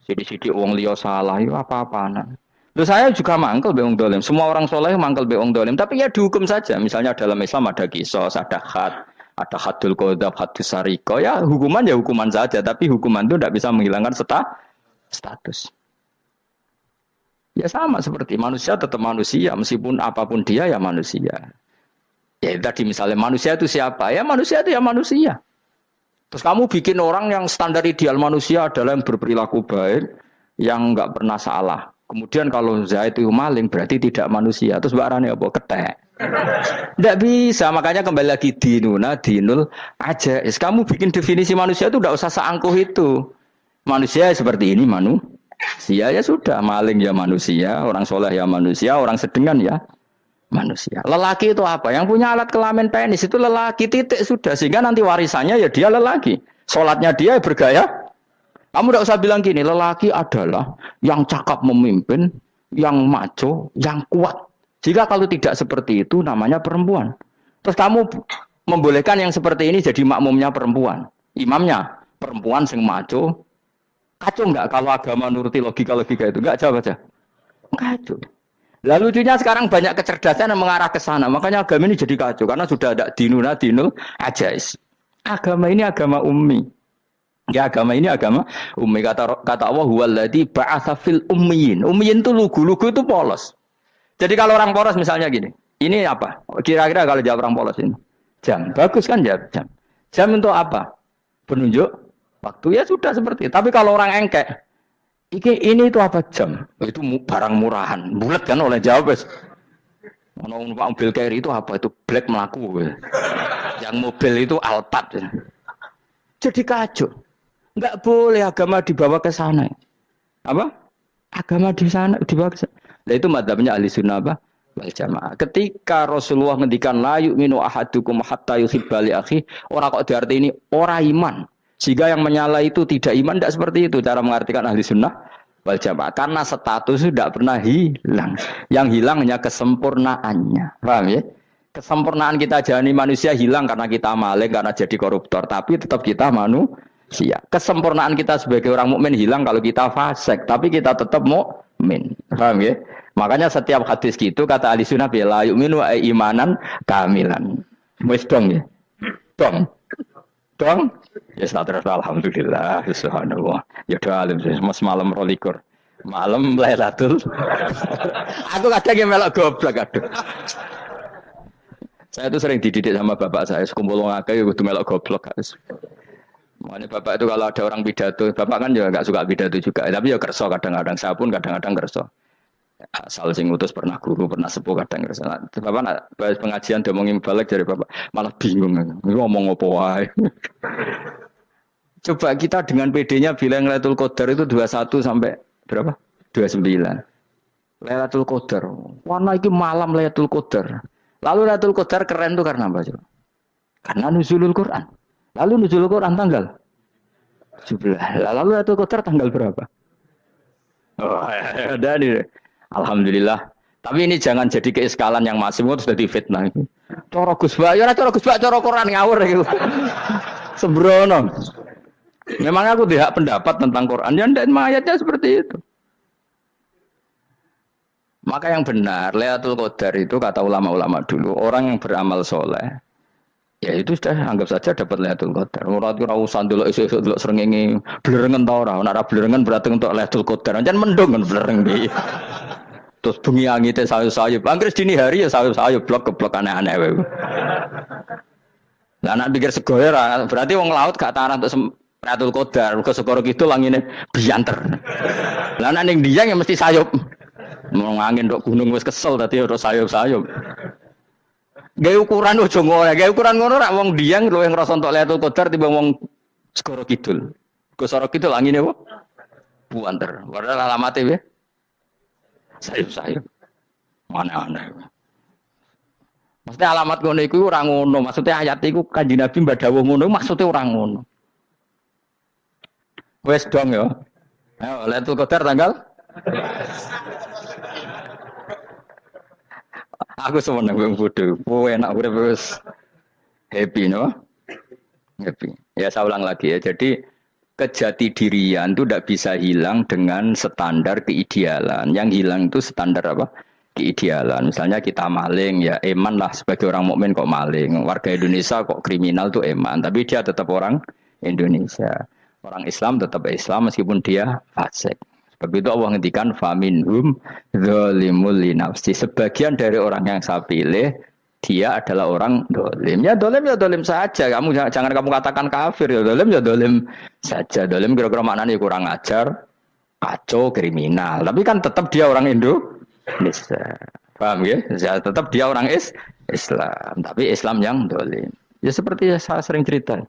Sithik-sithik wong liya salah itu apa-apaan. Loh saya juga mangkel be wong dolim. Semua orang soleh mangkel be wong dolim, tapi ya dihukum saja. Misalnya dalam Islam ada qisas, ada had, ada hadul qadzaf, hadus sariko. Ya hukuman saja, tapi hukuman itu tidak bisa menghilangkan status. Ya sama seperti manusia tetap manusia, meskipun apapun dia ya manusia. Ya tadi misalnya manusia itu siapa? Ya manusia itu ya manusia. Terus kamu bikin orang yang standar ideal manusia adalah yang berperilaku baik, yang enggak pernah salah. Kemudian kalau Zaid itu maling berarti tidak manusia. Terus barane apa? Ketek. Tidak bisa, makanya kembali lagi dinul aja. Kamu bikin definisi manusia itu tidak usah seangkuh itu. Manusia seperti ini manusia ya sudah, maling ya manusia, orang soleh ya manusia, orang sedengan ya manusia. Lelaki itu apa? Yang punya alat kelamin penis itu lelaki titik sudah. Sehingga nanti warisannya ya dia lelaki. Sholatnya dia bergaya. Kamu tidak usah bilang gini, lelaki adalah yang cakap memimpin, yang maco, yang kuat. Jika kalau tidak seperti itu namanya perempuan. Terus kamu membolehkan yang seperti ini jadi makmumnya perempuan. Imamnya perempuan sing maco. Kacau enggak kalau agama nuruti logika-logika itu? Enggak jawab aja. Kacau. Lalu lucunya sekarang banyak kecerdasan yang mengarah ke sana. Makanya agama ini jadi kacau. Karena sudah ada dinul ajais. Agama ini agama ummi. Ya agama ini agama ummi. Kata Allah, huwaladzi ba'atsa fil ummiyin. Ummiyin itu lugu itu polos. Jadi kalau orang polos misalnya gini. Ini apa? Kira-kira kalau jawab orang polos ini. Jam. Bagus kan jawab jam. Jam untuk apa? Penunjuk waktu ya sudah seperti itu. Tapi kalau orang engkek. Ini itu apa jam? Itu barang murahan. Bulat kan oleh jawab. Mobil carry itu apa? Itu black melaku. Yang mobil itu Alphard. Jadi kacau. Enggak boleh agama dibawa ke sana. Apa? Agama di sana dibawa ke sana. Nah, itu madzhabnya ahli sunnah apa? Wal jamaah. Ketika Rasulullah ngendikan la yu'minu ahadukum hatta yuhibba li akhi, ora kok diarti ini ora iman. Sehingga yang menyala itu tidak iman, tidak seperti itu cara mengartikan ahli sunnah wal jamaah. Karena status itu tidak pernah hilang. Yang hilang hanya kesempurnaannya. Paham ya? Kesempurnaan kita jadi manusia hilang karena kita maling, karena jadi koruptor. Tapi tetap kita manusia. Kesempurnaan kita sebagai orang mukmin hilang kalau kita fasik. Tapi kita tetap mukmin. Paham ya? Makanya setiap hadis gitu kata ahli sunnah la yu'minu imanan kamilan. Wis dong ya. Dong. Dong. Ya terus alhamdulillah subhanallah. Ya doa alim semalam rolikur. Malam Lailatul. Aku kadang yang melok goblok aduh. Saya itu sering dididik sama bapak saya, sekumpul wong akeh ya kudu melok goblok. Makanya bapak itu kalau ada orang pidato, bapak kan juga enggak suka pidato juga, tapi ya kerso kadang-kadang, saya pun kadang-kadang kerso. Asal sing ngutus pernah guru, pernah sepuh kadang kerso. Bapak nak bahas pengajian diomongin balik dari bapak, malah bingung. Ngomong apa wae. Coba kita dengan PD-nya bilang Lailatul Qadar itu 21 sampai berapa? 29. Lailatul Qadar. Warna iki malam Lailatul Qadar. Lalu Lailatul Qadar keren tuh karena apa coba? Karena nuzulul Quran. Lalu nuzulul Quran tanggal 17. Lalu Lailatul Qadar tanggal berapa? Oh, ada nih. Alhamdulillah. Tapi ini jangan jadi keiskalan yang masif itu sudah difitnah. Cara Gus Bak, ya cara Gus Bak, cara Quran ngawur gitu. Sembrono. Memang aku tidak pendapat tentang Quran. Ya ndak ayatnya seperti itu. Maka yang benar, Lailatul Qadar itu kata ulama-ulama dulu, orang yang beramal soleh, ya itu sudah anggap saja dapat Lailatul Qadar. Ora usah ndelok esuk-esuk ndelok srengenge blerengen ta ora. Nek ora blerengen berarti untuk Lailatul Qadar. Jan mendung kan blereng iki. Terus bengi angite sayup-sayup. Anggere dini hari ya sayup-sayup blok-blok aneh-aneh wae. Lah nek pikir sego ora, berarti wong laut gak tanah untuk Lailatul Qadar, ke segoro kidul langine bianter. Lah nek ning Dieng ya mesti sayup. Mau angin dok gunung wis kesel tadi harus sayup-sayup. Gawe ukuran ojo ngono, gawe ukuran ngono rak wong Dieng luwih ngrasa entuk Lailatul Qadar timbang wong segoro kidul. Ke segoro kidul angine apa? Buanter. Padahal alamate piye? Sayup-sayup. Aneh-aneh. Maksudnya alamat ngono iku ora ngono, maksudnya ayat iku Kanjeng Nabi mbadhawuh ngono, maksudnya ora ngono. Wes dong ya. Ayo Lailatul Qadar tanggal aku seneng wong bodoh. Enak urip wis happy no? Happy. Ya saya ulang lagi ya. Jadi kejati dirian itu tidak bisa hilang dengan standar keidealan. Yang hilang itu standar apa? Keidealan. Misalnya kita maling ya eman lah sebagai orang mukmin kok maling. Warga Indonesia kok kriminal tuh eman, tapi dia tetap orang Indonesia. Orang Islam tetap Islam meskipun dia fasik. Sebab itu Allah ngendikan faminhum zalimul linafsi. Sebagian dari orang yang saya pilih dia adalah orang dolim. Ya dolim saja. Kamu jangan kamu katakan kafir ya dolim saja. Dolim kira-kira maknanya kurang ajar, kacau, kriminal. Tapi kan tetap dia orang Indonesia. Paham ya? Ya tetap dia orang Islam. Tapi Islam yang dolim. Ya seperti saya sering cerita.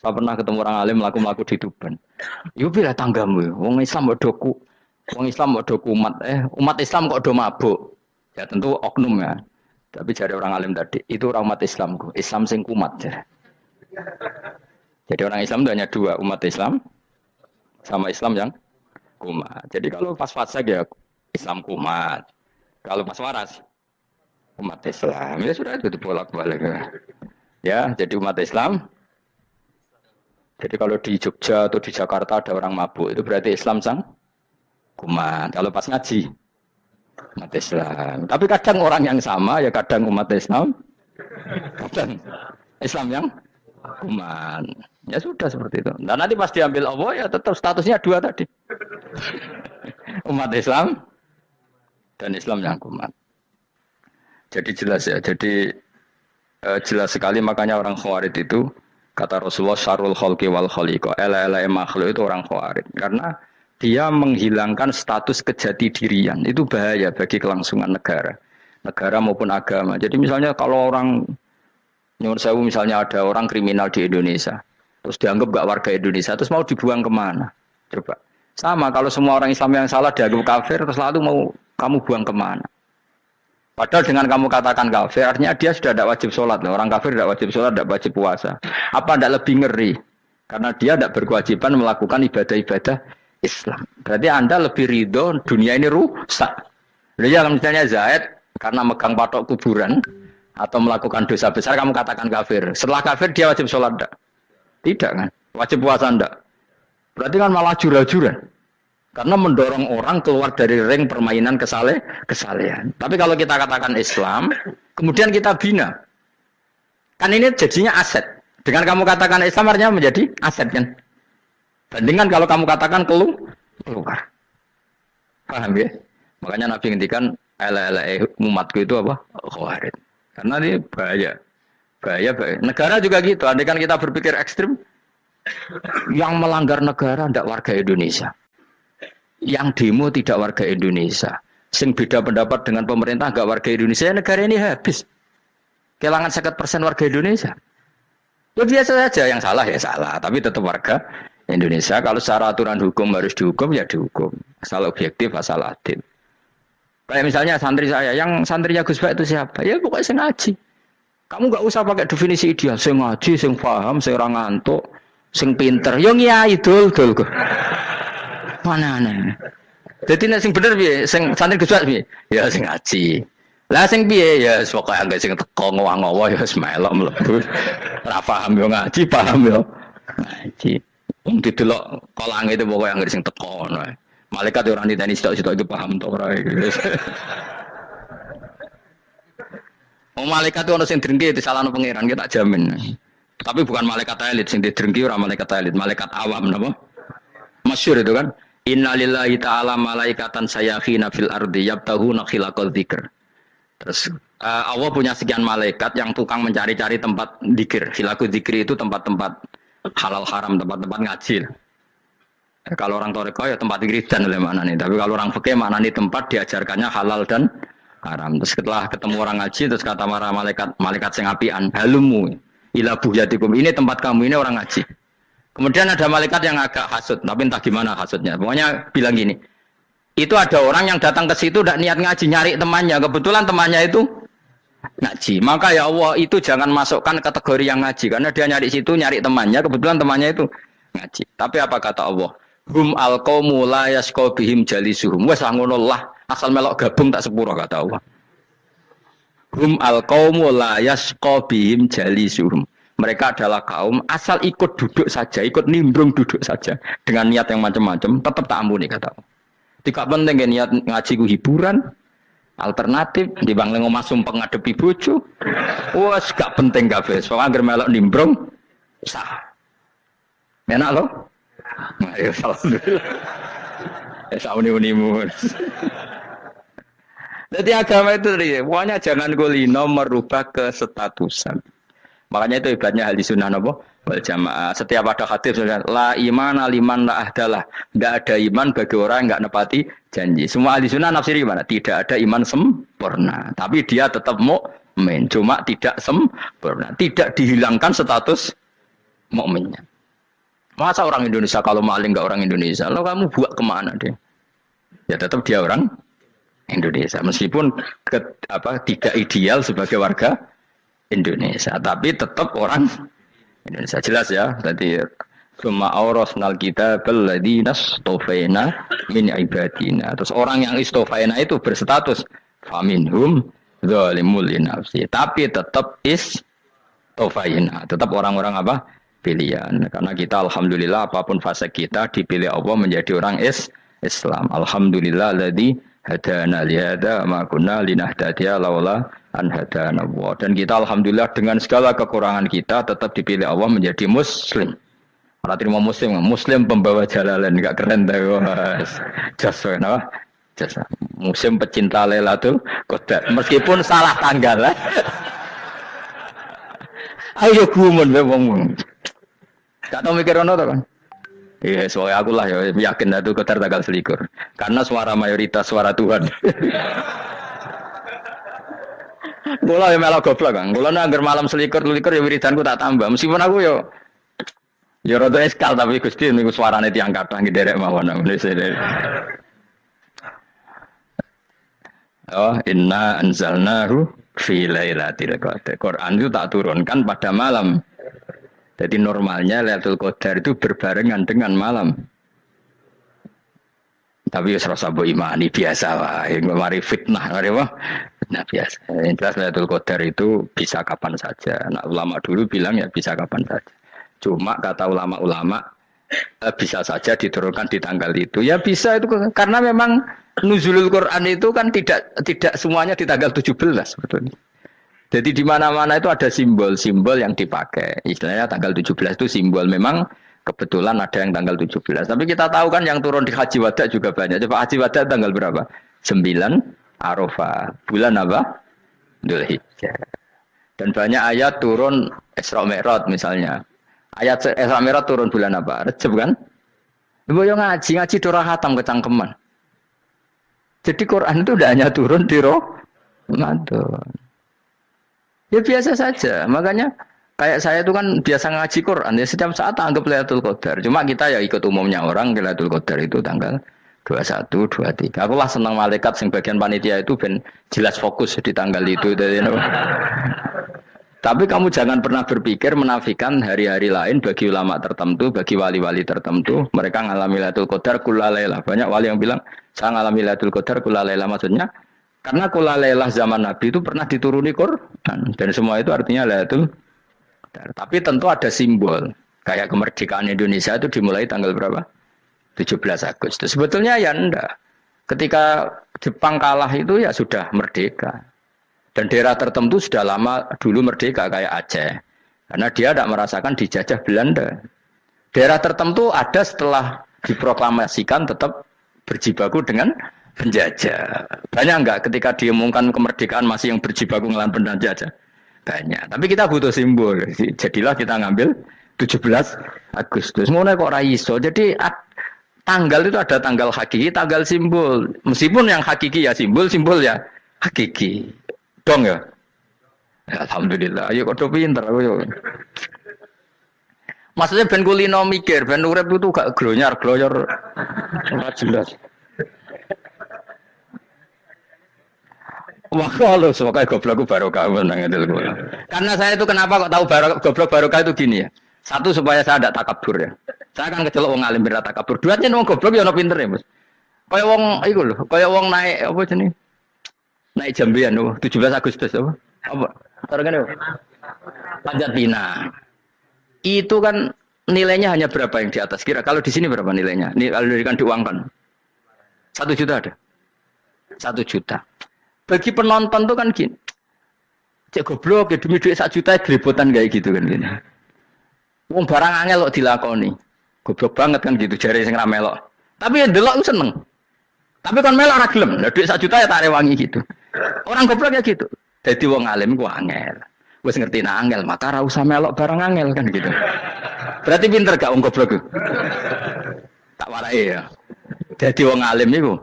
Saya pernah ketemu orang alim melaku-melaku di Tuban. Yo bila tanggamu, wong Islam kok doku, wong Islam kok doku umat Islam kok do mabuk. Ya tentu oknum ya. Tapi jadi orang alim tadi, itu orang umat Islamku, Islam sing kumat. Jadi orang Islam itu hanya dua, umat Islam sama Islam yang kumat. Jadi kalau pas fasik ya Islam kumat. Kalau pas waras umat Islam. Ya sudah itu bolak-balik. Ya, jadi umat Islam. Jadi kalau di Jogja atau di Jakarta ada orang mabuk, itu berarti Islam sang kumat. Kalau pas ngaji, umat Islam. Tapi kadang orang yang sama, ya kadang umat Islam, kadang Islam yang kumat. Ya sudah seperti itu. Dan nanti pas diambil Allah, ya tetap statusnya dua tadi. Umat Islam dan Islam yang kumat. Jadi jelas ya. Jadi jelas sekali makanya orang Khawarij itu kata Rasulullah syarrul khalqi wal khaliqa. Ela-ela makhluk itu orang Khawarij karena dia menghilangkan status kejati dirian. Itu bahaya bagi kelangsungan negara maupun agama. Jadi misalnya kalau orang nyuwun sewu misalnya ada orang kriminal di Indonesia. terus dianggap gak warga Indonesia, terus mau dibuang kemana? Coba. Sama kalau semua orang Islam yang salah dianggap kafir, terus lalu mau kamu buang kemana? Padahal dengan kamu katakan kafir, artinya dia sudah tidak wajib sholat. Orang kafir tidak wajib sholat, tidak wajib puasa. Apa tidak lebih ngeri? Karena dia tidak berkewajiban melakukan ibadah-ibadah Islam. Berarti Anda lebih ridho dunia ini rusak. Ya misalnya Zaid karena megang patok kuburan atau melakukan dosa besar kamu katakan kafir. Setelah kafir dia wajib sholat enggak? Tidak kan? Wajib puasa enggak? Berarti kan malah jura-jura. Karena mendorong orang keluar dari ring permainan kesalehan. Tapi kalau kita katakan Islam, kemudian kita bina. Kan ini jadinya aset. Dengan kamu katakan Islam artinya menjadi aset kan? Bandingkan kalau kamu katakan keluar. Paham ya? Makanya Nabi ngendikan umatku itu apa? Khawarij. Karena ini bahaya. Bahaya. Negara juga gitu. Andai kan kita berpikir ekstrim, yang melanggar negara tidak warga Indonesia. Yang demo tidak warga Indonesia. Sing beda pendapat dengan pemerintah enggak warga Indonesia, negara ini habis. Kehilangan 50% warga Indonesia. Ya biasa saja, yang salah ya salah, tapi tetap warga Indonesia. Kalau secara aturan hukum harus dihukum ya dihukum. Asal objektif, asal adil. Kayak misalnya santri saya, yang santrinya Gus Bak itu siapa? Ya pokoknya sing ngaji. Kamu enggak usah pakai definisi ideal, sing ngaji, sing paham, sing ora ngantuk, sing pinter. Yo ngiyai dul kok. Mana aneh. Jadi nek sing bener piye? Sing santri Gus Bak piye? Ya sing ngaji. Lah sing piye? Ya pokoke anggere sing teko ngowah-ngowah ya wis melok mlebu. Ora paham yo ngaji, paham yo ngaji. Wong didelok kolange itu pokoke anggere sing teko ngono. Malaikat ora niteni sitok-sitok itu paham to ora. Oh malaikat itu ono sing drengki disalahno pangeran kita jamin. Tapi bukan malaikat elit sing didrengki ora malaikat elit, malaikat awam napa? Masyhur itu kan. Innalillahi ta'ala malaikatan sayakhina fil ardi yabtahuna khilaqal dzikr. Terus Allah punya sekian malaikat yang tukang mencari-cari tempat dzikir. Khilaqul dzikri itu tempat-tempat halal haram, tempat-tempat ngaji. Kalau orang toreko ya tempat wiridan oleh mana nih. Tapi kalau orang fikih mana nih tempat diajarkannya halal dan haram. Terus setelah ketemu orang ngaji terus kata para malaikat sing apian, halumu ila buhyatikum. Ini tempat kamu, ini orang ngaji. Kemudian ada malaikat yang agak hasut, tapi entah gimana hasutnya. Pokoknya bilang gini, itu ada orang yang datang ke situ tidak niat ngaji, nyari temannya. Kebetulan temannya itu ngaji. Maka ya Allah itu jangan masukkan kategori yang ngaji. Karena dia nyari situ, nyari temannya. Kebetulan temannya itu ngaji. Tapi apa kata Allah? Hum al-qawmu la yasqa bihim jalisuhum. Wes ngono lah, asal melok gabung tak sepuro kata Allah. Hum al-qawmu la yasqa bihim jalisuhum. Mereka adalah kaum asal ikut duduk saja, ikut nimbrung duduk saja dengan niat yang macam-macam, tetap tak ampuni kata Allah. Tidak penting kan niat ngaji ku hiburan, alternatif di bang lengo masum pengadepi bojo. Wes gak penting kabeh. Soale anggere melok nimbrung sah. Enak loh? Ayo alhamdulillah. Sauni-unimu. Jadi agama itu pokoknya jangan golino merubah kesestatusan. Makanya itu hebatnya ahli sunnah napa wal jamaah. Setiap ada hadis la iman liman la ahdalah. Enggak ada iman bagi orang yang enggak nepati janji. Semua ahli sunnah nafsiri mana? Tidak ada iman sempurna, tapi dia tetap mukmin, cuma tidak sempurna. Tidak dihilangkan status mukminnya. Masa orang Indonesia kalau maling enggak orang Indonesia? Lo kamu buat kemana dia? Ya tetap dia orang Indonesia meskipun tidak ideal sebagai warga Indonesia, tapi tetap orang Indonesia jelas ya. Tadi summa aurasnal kitabal ladzina istofaina min ibadina. Terus orang yang istofaina itu berstatus faminhum zalimul linafsi, tapi tetap istofaina, tetap orang-orang apa? Pilihan. Karena kita alhamdulillah apapun fase kita dipilih Allah menjadi orang Islam. Alhamdulillah alladzi hadana lihada ma kunna linahtadiya laula an hadana Allah. Dan kita alhamdulillah dengan segala kekurangan kita tetap dipilih Allah menjadi muslim. Ora terima muslim pembawa jalalan, enggak keren ta Mas. Jasa napa? Jasa. Muslim pecinta Lailatul Qadar. Meskipun salah tanggal. Ayo gumun wae wong. Gak tau mikir ono to kan? Iya, soalnya aku lah ya yakin itu Qadar tanggal 21. Karena suara mayoritas suara Tuhan. Kula ya melok goblok kan. Kula nang malam 21 ya wiridanku tak tambah. Meskipun aku ya Ya rada eskal tapi Gusti niku suarane tiyang kathah nderek mawon. Oh, inna anzalnahu fi lailatul qadar. Quran itu tak turunkan pada malam. Jadi normalnya Lailatul Qadar itu berbarengan dengan malam. Tapi ya serasa mbok imani biasa wae, mari fitnah, mari wah. Nah biasa. Yang jelas Lailatul Qadar itu bisa kapan saja. Nah, ulama dulu bilang ya bisa kapan saja. Cuma kata ulama-ulama bisa saja diturunkan di tanggal itu. Ya bisa itu karena memang nuzulul Quran itu kan tidak semuanya di tanggal 17 sebetulnya. Jadi di mana-mana itu ada simbol-simbol yang dipakai. Istilahnya tanggal 17 itu simbol memang kebetulan ada yang tanggal 17. Tapi kita tahu kan yang turun di Haji Wada juga banyak. Coba Haji Wada tanggal berapa? 9 Arafah. Bulan apa? Dzulhijjah. Dan banyak ayat turun Isra Mi'raj misalnya. Ayat Isra Mi'raj turun bulan apa? Rejab kan? Ibu yang ngaji dora khatam kecangkeman. Jadi Quran itu tidak hanya turun di Ramadan. Ya biasa saja. Makanya kayak saya itu kan biasa ngaji Quran. Ya setiap saat anggap Lailatul Qadar. Cuma kita ya ikut umumnya orang Lailatul Qadar itu tanggal 21, 23. Aku lah senang malaikat yang bagian panitia itu ben jelas fokus di tanggal itu. Tapi kamu jangan pernah berpikir menafikan hari-hari lain bagi ulama tertentu, bagi wali-wali tertentu. Mereka ngalami Lailatul Qadar kullailah. Banyak wali yang bilang, saya ngalami Lailatul Qadar kullailah. Maksudnya, karena kullailah zaman Nabi itu pernah dituruni Quran. Dan semua itu artinya Lailatul Qadar. Tapi tentu ada simbol. Kayak kemerdekaan Indonesia itu dimulai tanggal berapa? 17 Agustus. Sebetulnya ya enggak. Ketika Jepang kalah itu ya sudah merdeka. Dan daerah tertentu sudah lama dulu merdeka kayak Aceh. Karena dia tidak merasakan dijajah Belanda. Daerah tertentu ada setelah diproklamasikan tetap berjibaku dengan penjajah. Banyak enggak ketika diumumkan kemerdekaan masih yang berjibaku ngelawan penjajah? Banyak. Tapi kita butuh simbol. Jadilah kita ngambil 17 Agustus. Mulai kok raiso. Jadi tanggal itu ada tanggal hakiki, tanggal simbol. Meskipun yang hakiki ya simbol ya hakiki. Dong ya? Alhamdulillah. Ayo kok pinter aku yo. Maksudnya ben kulino mikir, ben urip itu gak glonyar ora jelas. Wah, kalau sebagai goblokku barokah menang itu. Karena saya itu kenapa kok tahu goblok barokah itu gini ya. Satu supaya saya tidak takabur ya. Saya kan kecelok wong alim berat takabur. Dua nya wong goblok ya ono pinter ya, Mas. Kaya wong iku lho, kaya wong naik apa jenenge? Naik jambian lho, 17 Agustus apa? Apa? Targane apa? Panjat Pinang. Itu kan nilainya hanya berapa yang di atas? Kira kalau di sini berapa nilainya? Ini kalau diberikan diuangkan. 1 juta ada. 1 juta. Bagi penonton tuh kan gini. Cek goblok ya demi duit 1 juta grebotan kayak gitu kan gini. Wong barang angel kok dilakoni. Goblok banget kan gitu jare sing ra melok. Tapi ya delok ku seneng. Tapi kan melok ora gelem. Lah duit 1 juta ya tak rewangi gitu. Orang goblok ya gitu. Dadi wong alim ku angel. Wis ngerti nak angel maka ora usah melok barang angel kan gitu. Berarti pinter gak wong goblok ku? Tak warai ya. Dadi wong alim niku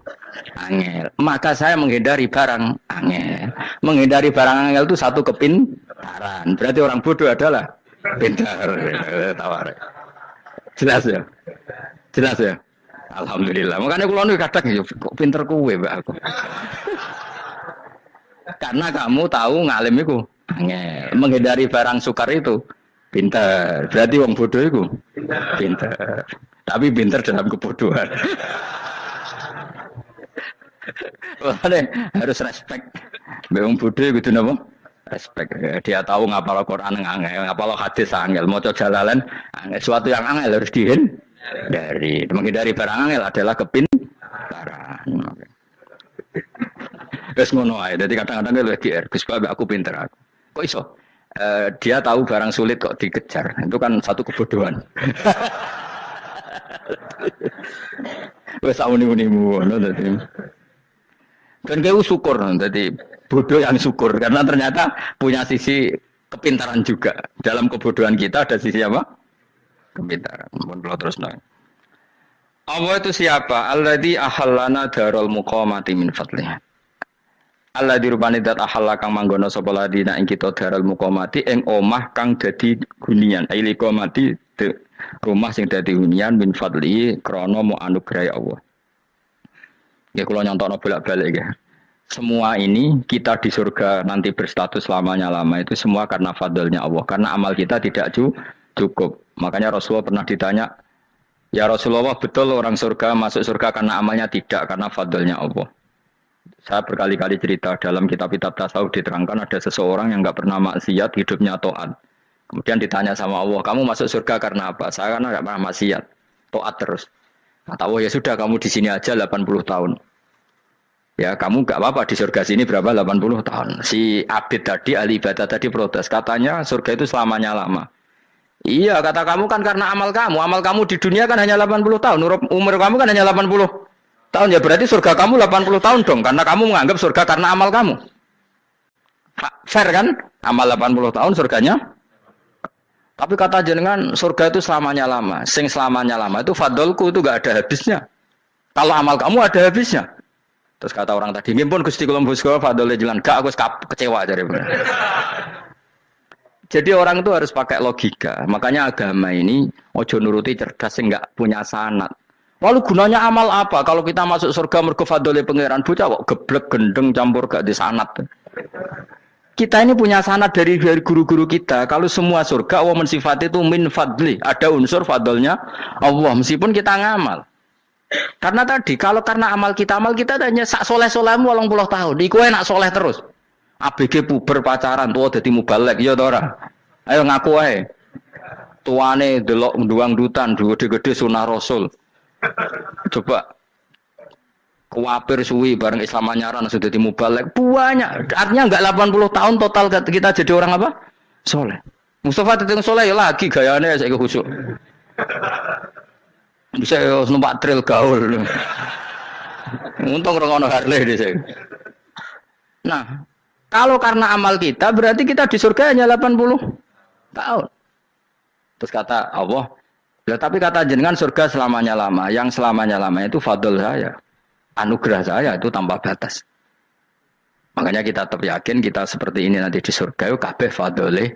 angel. Maka saya menghindari barang angel. Menghindari barang angel itu satu kepintaran. Berarti orang bodoh adalah pintar. Tawar. Jelas ya? Jelas ya? Alhamdulillah. Makanya kula niku kadang ya kok pinter kowe, Mbak aku. Karena kamu tahu ngalim iku angel. Menghindari barang sukar itu pintar. Berarti wong bodoh iku pintar. Tapi pintar dalam kebodohan. Makanya harus respect. Wong bodoh kudu napa? Respect. Dia tahu ngapal Quran angel, ngapal hadis angel, maca jalalan angel. Suatu yang angel harus dihindari. Menghindari barang angel adalah kepintaran. Wes ngono ae. Dadi kadang-kadang lho GR, Gus Bapak aku pinter aku. Kok iso? Dia tahu barang sulit kok dikejar. Itu kan satu kebodohan. Wes auni-unimu ngono dadi. Dan kau syukur, jadi bodoh yang syukur karena ternyata punya sisi kepintaran juga. Dalam kebodohan kita ada sisi apa? Kepintaran. Mohon terus nang. Allah itu siapa? Alladzi ahallana darul muqamati min fadlih. Alladzi rupane dat ahalla kang manggono sapa ladina ing kita darul muqamati ing omah kang dadi hunian. Aili qamati Rumah sing dadi hunian min fadli krana mu anugerah Allah. Ya kula nyontokno bolak-balik ya. Semua ini kita di surga nanti berstatus lamanya-lama itu semua karena fadlnya Allah. Karena amal kita tidak cukup. Makanya Rasulullah pernah ditanya, ya Rasulullah betul orang surga masuk surga karena amalnya tidak, karena fadlnya Allah. Saya berkali-kali cerita dalam kitab-kitab tasawuf diterangkan ada seseorang yang nggak pernah maksiat, hidupnya taat. Kemudian ditanya sama Allah, kamu masuk surga karena apa? Saya karena nggak pernah maksiat, taat terus. Kata Allah, ya sudah kamu di sini aja 80 tahun. Ya kamu nggak apa-apa di surga sini berapa 80 tahun. Si Abid tadi, ahli ibadah tadi protes, katanya surga itu selamanya lama. Iya kata kamu kan karena amal kamu di dunia kan hanya 80 tahun, umur kamu kan hanya 80 tahun, ya berarti surga kamu 80 tahun dong, karena kamu menganggap surga karena amal kamu. Fair kan? Amal 80 tahun surganya. Tapi kata jenengan surga itu selamanya lama. Sing selamanya lama itu fadolku itu gak ada habisnya. Kalau amal kamu ada habisnya. Terus kata orang tadi, ngimpun Gusti kula mbusga fadole jalan. Gak, aku kecewa jadi. Jadi orang itu harus pakai logika. Makanya agama ini ojo nuruti cerdas sing gak punya sanad. Lalu gunanya amal apa? Kalau kita masuk surga mergo fadole pangeran bocah kok geblek gendeng campur gak di sanad. Kita ini punya sanad dari guru-guru kita. Kalau semua surga Allah mensifati itu min fadli, ada unsur fadlnya Allah meskipun kita ngamal. Karena tadi kalau karena amal kita hanya sak soleh-solehmu 80 tahun. Iku enak soleh terus. ABG puber pacaran tua dadi mubalek ya ta ora? Ayo ngaku ae. Tuane delok nduang dutan gede-gede sunah Rasul. Coba kuapir suwi bareng Islam anyaran sudah dimubalek banyak. Artinya enggak 80 tahun total kita jadi orang apa? Soleh. Mustafa teteng soleh ya lagi gayane saiki khusyuk. Bisa numpak trail gaul. Untung rengono Harley dhisik. Nah, kalau karena amal kita berarti kita di surga hanya 80 tahun. Terus kata Allah, ya, tapi kata jenengan surga selamanya lama. Yang selamanya lama itu fadl saya. Anugerah saya itu tanpa batas. Makanya kita tetap yakin kita seperti ini nanti di surga itu kabeh fadlih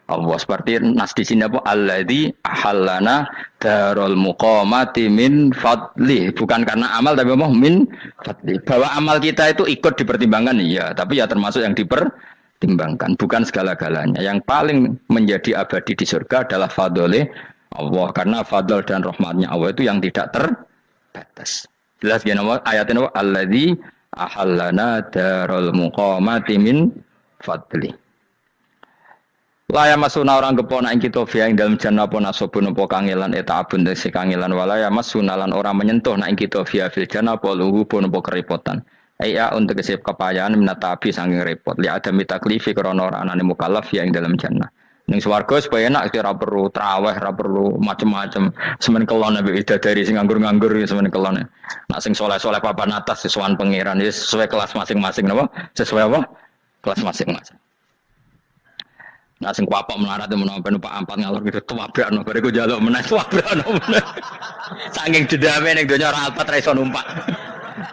Allah. Seperti nas di sini apa? Alladzi ahallana darul muqamati min fadli. Bukan karena amal tapi apa? Min fadli. Bahwa amal kita itu ikut dipertimbangkan iya, tapi ya termasuk yang dipertimbangkan, bukan segala-galanya. Yang paling menjadi abadi di surga adalah fadlih Allah, karena fadl dan rahmatnya Allah itu yang tidak terbatas. Jelas gini ayatnya apa? Alladzi ahallana darul muqamati min fadli. Laya masuna orang kepona ing kita via ing dalam jannah apa nasobun apa kangelan eta abun desi kangelan walaya masuna lan orang menyentuh na ing kita via fil jannah apa luhu pun apa kerepotan. Iya untuk kesip kepayaan minatabi saking repot li ada mitaklifi krana ora anane mukallaf via ing dalam jannah. Ning swarga supaya enak ora perlu traweh, ora perlu macam-macam. Semen kelon ambek dari sing nganggur-nganggur semen kelon. Nak sing saleh-saleh papan atas sesuai pangeran sesuai kelas masing-masing napa? Sesuai apa? Kelas masing-masing. Nah sing kuapok melarat menawa numpak ampat ngalor gitu tuwabrakno bariku njaluk meneh tuwabrakno meneh. Saking dendame ning donya ora alpat ra iso numpak.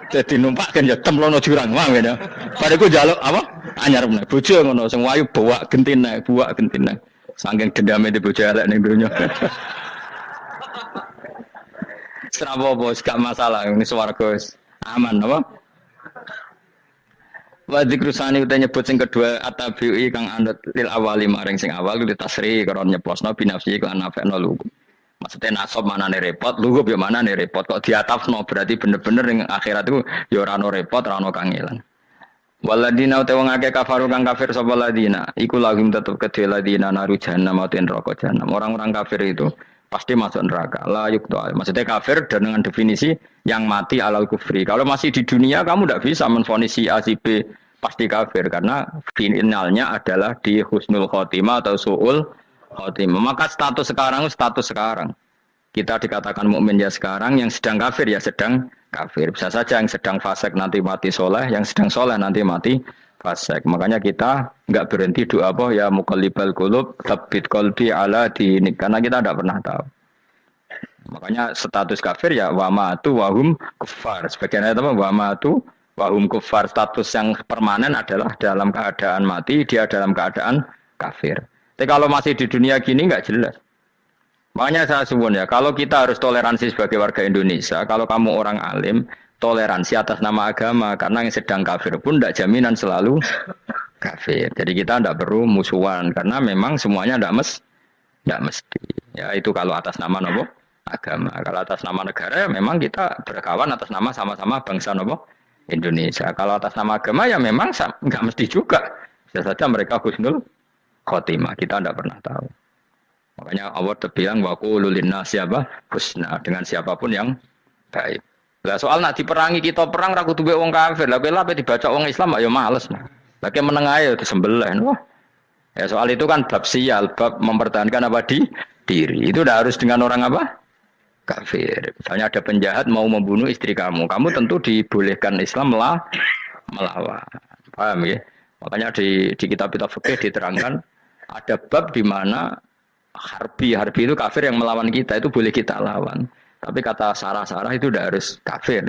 Dadi numpak kan ya temlono jurang wae ngene. Bariku njaluk apa? Anyar meneh. Bojo ngono sing wayu buak gentine. Saking dendame di bojo elek ning donya. Serapa bos gak masalah ini swarga aman apa? Wa dzikrusani uta nyebut sing kedua atabi'i kang anut lil awali maring sing awal kuwi tasri karo nyeplosno binafsi lan nafekno lugu. Maksudnya nasab manane repot, lugu yo manane repot kok diatafno berarti bener-bener ning akhirat iku ya ora ono repot, ora ono kangelan. Waladina uta wong akeh kafaru kang kafir sapa ladina, iku lagim tetep kedhe ladina naru jahannam mauten neraka jahannam. Orang-orang kafir itu pasti masuk neraka. La yukto. Maksudnya kafir dan dengan definisi yang mati alal kufri. Kalau masih di dunia kamu tidak bisa menvonis si A si B pasti kafir karena finalnya adalah di husnul khotimah atau su'ul khotimah. Maka status sekarang. Kita dikatakan mukmin ya sekarang, yang sedang kafir ya sedang kafir. Bisa saja yang sedang fasik nanti mati soleh, yang sedang soleh nanti mati fasik. Makanya kita enggak berhenti doa apa ya muqallibal qulub tsabbit qalbi ala dinik, karena kita tidak pernah tahu. Makanya status kafir ya wa matu wa hum kuffar. Sebagian ayat apa wa matu wahum kufar, status yang permanen adalah dalam keadaan mati, dia dalam keadaan kafir. Tapi kalau masih di dunia gini nggak jelas. Makanya saya suwun ya, kalau kita harus toleransi sebagai warga Indonesia, kalau kamu orang alim, toleransi atas nama agama, karena yang sedang kafir pun tidak jaminan selalu kafir. Jadi kita tidak perlu musuhan, karena memang semuanya tidak mesti. Ya itu kalau atas nama nopo agama. Kalau atas nama negara, ya memang kita berkawan atas nama sama-sama bangsa nopo Indonesia. Kalau atas nama agama, ya memang nggak mesti juga. Bisa saja mereka husnul khotimah. Kita tidak pernah tahu. Makanya Allah terbilang wa qulu linnasi siapa husna dengan siapapun yang baik. Lah soal nak diperangi kita perang ra kudu wong kafir. Lah bela dibaca wong Islam ya males. Lagi meneng ae disembelih. Wah. Ya soal itu kan bab sial, bab mempertahankan apa diri. Itu udah harus dengan orang apa? Kafir. Misalnya ada penjahat mau membunuh istri kamu. Kamu tentu dibolehkan Islam melawan. Paham ya? Makanya di kitab-kitab fikih diterangkan ada bab di mana harbi itu kafir yang melawan kita itu boleh kita lawan. Tapi kata sarah-sarah itu udah harus kafir.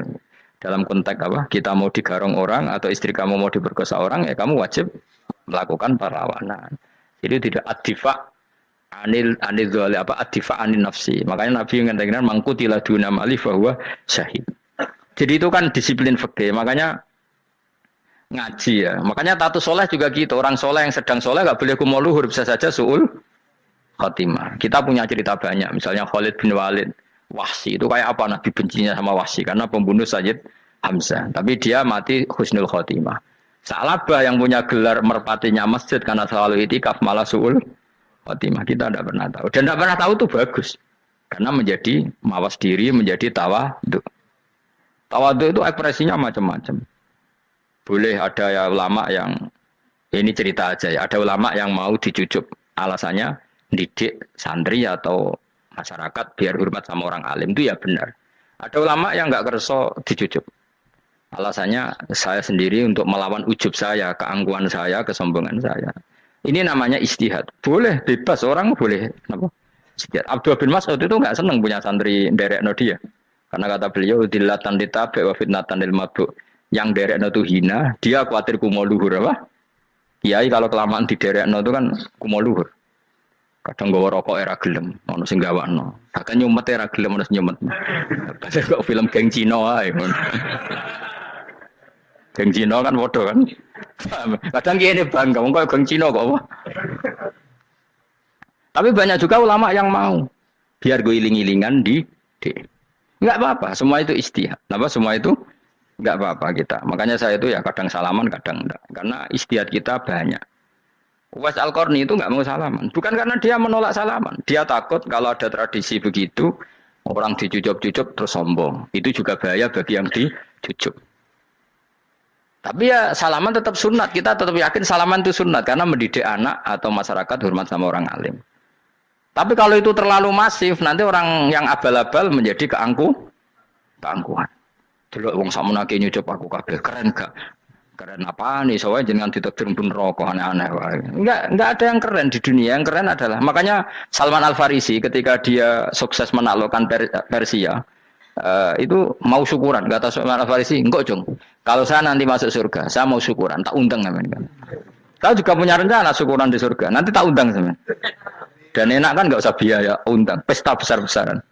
Dalam konteks apa? Kita mau digarong orang atau istri kamu mau diperkosa orang, ya kamu wajib melakukan perlawanan. Jadi tidak adifa anil dzali apa adifa anil nafsi. Makanya Nabi mengatakan mangkutila duna mali bahwa syahid. Jadi itu kan disiplin fikih. Makanya ngaji ya. Makanya tatu soleh juga gitu. Orang soleh yang sedang soleh nggak boleh kumuluhur, bisa saja suul khotimah. Kita punya cerita banyak. Misalnya Khalid bin Walid, Wahsy itu kayak apa Nabi bencinya sama Wahsy karena pembunuh Sayyid Hamzah. Tapi dia mati husnul khotimah. Sa'labah yang punya gelar merpatinya masjid karena selalu itikaf malah suul khotimah. Kita tidak pernah tahu. Dan tidak pernah tahu itu bagus. Karena menjadi mawas diri, menjadi tawadhu. Tawadhu itu ekspresinya macam-macam. Boleh ada ya ulama yang ini cerita aja ya. Ada ulama yang mau dicucuk. Alasannya didik santri atau masyarakat biar hormat sama orang alim itu ya benar. Ada ulama yang nggak kerso dicucuk. Alasannya saya sendiri untuk melawan ujub saya, keangkuhan saya, kesombongan saya. Ini namanya istihad. Boleh bebas orang boleh. Apa? Istihad. Abdullah bin Mas'ud itu nggak senang punya santri derekno dia. Karena kata beliau dilatan ditabe wa fitnatan lil mabuk. Yang derekno itu hina, dia khawatir kumo luhur apa? Kiai kalau kelamaan di derekno itu kan kumo luhur. Kadang gawa rokok era gelem, ono sing gawakno. Bahkan nyumet era gelem ono nyumet. Padahal kok film geng Cina ae. Geng Cina kan bodoh kan. Kadang kene bangga wong kok geng Cina kok apa. Tapi banyak juga ulama yang mau biar gue iling-ilingan di enggak apa-apa, semua itu istihad. Apa semua itu enggak apa-apa kita. Makanya saya itu ya kadang salaman, kadang enggak. Karena istihad kita banyak. Uwais Al-Qarni itu nggak mau salaman. Bukan karena dia menolak salaman. Dia takut kalau ada tradisi begitu, orang dicucuk-cucuk terus sombong. Itu juga bahaya bagi yang dicucuk. Tapi ya salaman tetap sunat. Kita tetap yakin salaman itu sunat. Karena mendidik anak atau masyarakat hormat sama orang alim. Tapi kalau itu terlalu masif, nanti orang yang abal-abal menjadi keangkuhan. Delok wong sakmenake nyucup aku kabeh keren gak? Keren apa nih? Soalnya jangan ditakdir pun rokok aneh-aneh. Enggak ada yang keren di dunia. Yang keren adalah makanya Salman Al Farisi ketika dia sukses menaklukkan Persia itu mau syukuran. Kata Salman Al Farisi, enggak Jong. Kalau saya nanti masuk surga, saya mau syukuran. Tak undang kan. Kau juga punya rencana syukuran di surga. Nanti tak undang sama. Dan enak kan enggak usah biaya undang. Pesta besar-besaran.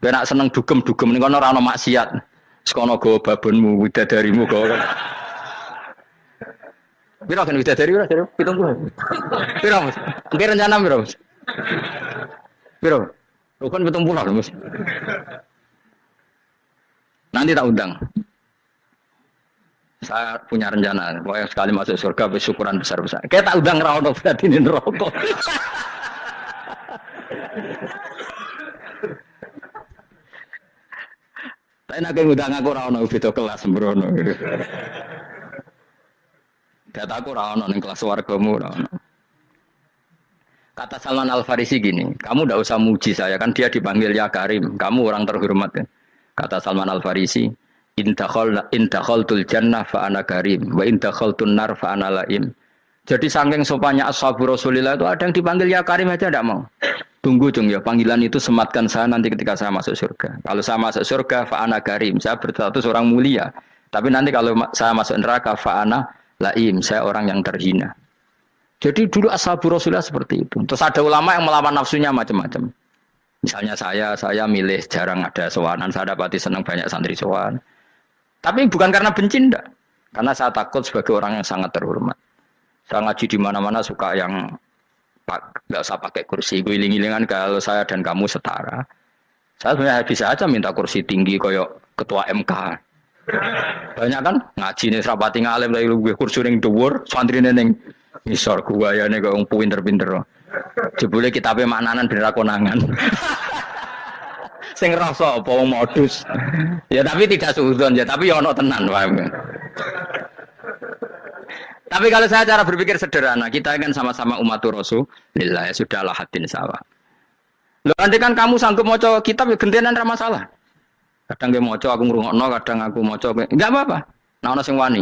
Enak seneng dugem-dugem ini kan orang maksiat. Sekono go babonmu, widadarimu go. Biro kan widadari biro, pitung puluh. Biro mas, mungkin rencana biro mas. Biro, bukan pitung puluh mas. Nanti tak undang. Saya punya rencana, pokoknya sekali masuk surga bersyukuran besar-besar. Kayak tak undang rawon berarti ini rokok. Tapi nak ngundang aku rawon beda kelas sembrono. Dataku rawon ning kelas wargamu rawon. Kata Salman Al Farisi gini, kamu tidak usah muji saya kan dia dipanggil ya Karim, kamu orang terhormat kan. Kata Salman Al Farisi, in dakhaltul jannah fa ana karim wa in dakhaltun nar fa ana laim. Jadi saking sopannya ashabu Rasulillah itu ada yang dipanggil ya Karim aja tidak mau. Tunggu dong ya, panggilan itu sematkan saya nanti ketika saya masuk surga. Kalau saya masuk surga fa ana karim, saya berstatus orang mulia. Tapi nanti kalau saya masuk neraka fa ana laim, saya orang yang terhina. Jadi dulu ashabu Rasulullah seperti itu. Terus ada ulama yang melawan nafsunya macam-macam. Misalnya saya milih jarang ada sowanan, saya dapati senang banyak santri sowan. Tapi bukan karena benci ndak. Karena saya takut sebagai orang yang sangat terhormat. Saya ngaji di mana-mana suka yang nggak usah pakai kursi, guling-gilingan kalau saya dan kamu setara. Saya sebenarnya bisa aja minta kursi tinggi koyok ketua MK. Banyak kan ngaji nih serapati ngalim lagi lu kursi ning dhuwur, santri ning ngisor gua ya nek wong pinter-pinter. Jebule kitabe maknanan ben ra konangan. Sing rasa apa wong modus. Ya tapi tidak suudzon ya, tapi ya ono tenan paham. Tapi kalau saya cara berpikir sederhana, kita kan sama-sama umatur Rasulillah, ya sudahlah hadin sawa. Loh, andai kan kamu sanggup maca kitab ya gentenan ra masalah. Kadang ge maca aku ngrungokno, kadang aku maca enggak apa-apa. Nah ono sing wani.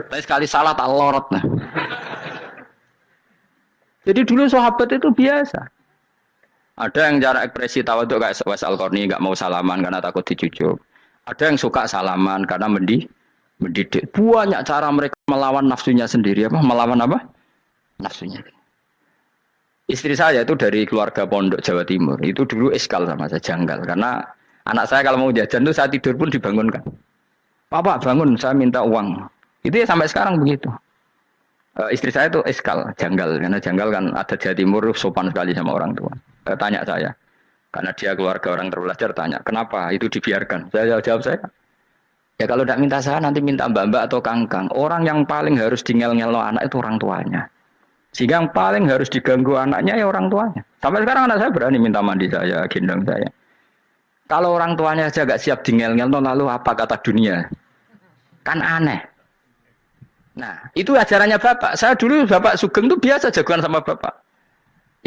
Tapi sekali salah tak lorot nah. Jadi dulu sahabat itu biasa. Ada yang cara ekspresi tawadhu kayak Wais Al-Qarni enggak mau salaman karena takut dicucuk. Ada yang suka salaman karena mendidik. Banyak cara mereka melawan nafsunya sendiri apa? Melawan apa? Nafsunya. Istri saya itu dari keluarga pondok Jawa Timur. Itu dulu eskal sama saya, janggal. Karena anak saya kalau mau jajan itu saat tidur pun dibangunkan. Papa bangun, saya minta uang. Itu ya sampai sekarang begitu. Istri saya itu eskal, janggal. Karena janggal kan ada Jawa Timur sopan sekali sama orang tua. Tanya saya. Karena dia keluarga orang terpelajar, tanya. Kenapa itu dibiarkan? Saya jawab saya. Ya kalau tidak minta saya, nanti minta mbak-mbak atau kangkang. Orang yang paling harus dingel-ngelo anak itu orang tuanya. Sehingga yang paling harus diganggu anaknya ya orang tuanya. Sampai sekarang anak saya berani minta mandi saya, gendong saya. Kalau orang tuanya saja gak siap dingel-ngel, lalu apa kata dunia? Kan aneh. Nah, itu ajarannya bapak. Saya dulu bapak Sugeng itu biasa jagoan sama bapak.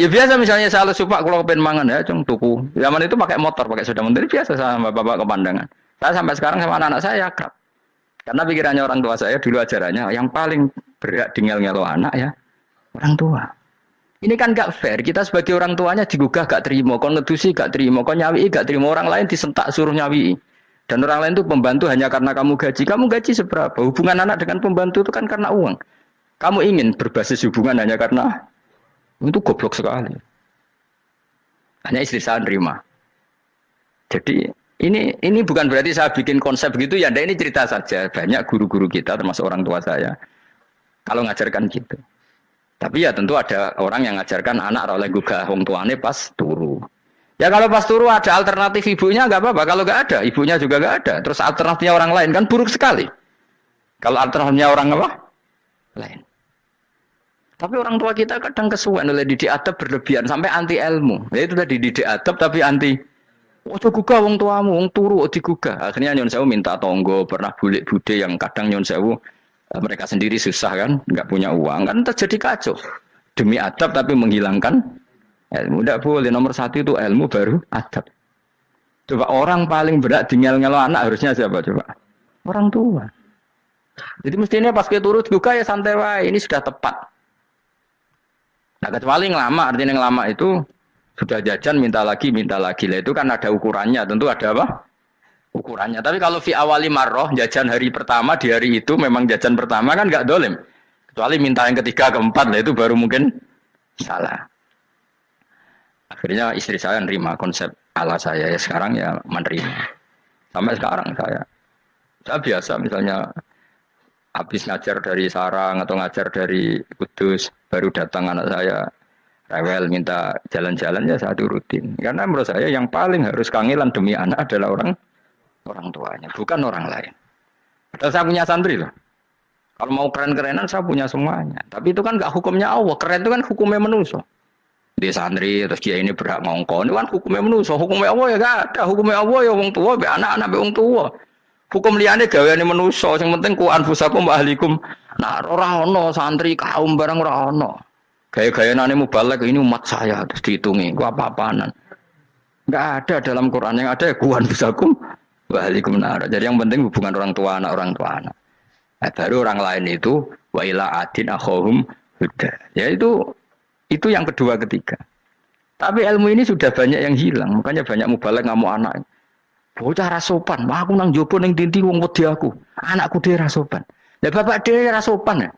Ya biasa misalnya saya lupa kalau pengen mangan ya, cung tuku. Zaman itu pakai motor, pakai sepeda motor, biasa sama bapak kepandangan. Saya sampai sekarang sama anak-anak saya akrab. Karena pikirannya orang tua saya dulu ajarannya yang paling berat dingel-ngelo anak ya orang tua. Ini kan gak fair. Kita sebagai orang tuanya digugah gak terima, kon ngedusi gak terima, kon nyawi gak terima, orang lain disentak suruh nyawi. Dan orang lain itu pembantu hanya karena kamu gaji. Kamu gaji seberapa? Hubungan anak dengan pembantu itu kan karena uang. Kamu ingin berbasis hubungan hanya karena itu goblok sekali. Hanya istri saya nerima. Jadi ini bukan berarti saya bikin konsep begitu ya. Ini cerita saja. Banyak guru-guru kita termasuk orang tua saya kalau ngajarkan gitu. Tapi ya tentu ada orang yang ngajarkan anak oleh gugah wong tuane pas turu. Ya kalau pas turu ada alternatif ibunya enggak apa-apa. Kalau enggak ada, ibunya juga enggak ada. Terus alternatifnya orang lain kan buruk sekali. Kalau alternatifnya orang apa? Lain. Tapi orang tua kita kadang kesuwen oleh didik adab berlebihan sampai anti ilmu. Ya itu tadi didik adab tapi anti. Ojo gugah wong tuamu, wong turu digugah. Akhirnya nyon sewu minta tonggo, pernah bulik bude yang kadang nyon sewu mereka sendiri susah kan, nggak punya uang kan terjadi kacau. Demi adab tapi menghilangkan ilmu. Tidak boleh. Nomor satu itu ilmu baru adab. Coba orang paling berat dingel-ngelo anak harusnya siapa coba? Orang tua. Jadi mestinya pas kita turut juga ya santai wae. Ini sudah tepat. Nah kecuali ngelama, artinya ngelama itu sudah jajan minta lagi lah itu kan ada ukurannya. Tentu ada apa? Ukurannya. Tapi kalau fi awali marroh jajan hari pertama di hari itu memang jajan pertama kan nggak dolim. Kecuali minta yang ketiga keempat lah itu baru mungkin salah. Akhirnya istri saya nerima konsep ala saya ya sekarang ya menerima. Sampai sekarang saya biasa misalnya habis ngajar dari Sarang atau ngajar dari Kudus baru datang anak saya rewel minta jalan-jalan ya saya turutin. Karena menurut saya yang paling harus kangelan demi anak adalah orang tuanya, bukan orang lain. Padahal saya punya santri loh. Kalau mau keren-kerenan saya punya semuanya. Tapi itu kan enggak hukumnya Allah. Keren itu kan hukumnya manusia. Dia santri terus dia ini berhak ngongkon. Itu kan hukumnya manusia. Hukumnya Allah ya enggak ada. Hukumnya Allah ya wong tua, be anak-anak be wong tua. Hukum liyane gaweane manusia. Yang penting ku anfusakum wa ahlikum. Nah, ora ono santri kaum barang ora ono. Gaya-gayanane mubalek ini umat saya terus dihitungi. Ku apa-apaanan. Enggak ada dalam Quran. Yang ada ya ku anfusakum wa ahlikum nar. Jadi yang penting hubungan orang tua anak. Nah, baru orang lain itu wa ila adin akhahum huda. Ya itu yang kedua ketiga. Tapi ilmu ini sudah banyak yang hilang. Makanya banyak mubalek ngamuk anak. Bocah ra sopan. Wah aku nang jopo ning tinti wong wedi aku. Anakku dhewe ra sopan. Lah bapak dhewe ra sopan ya.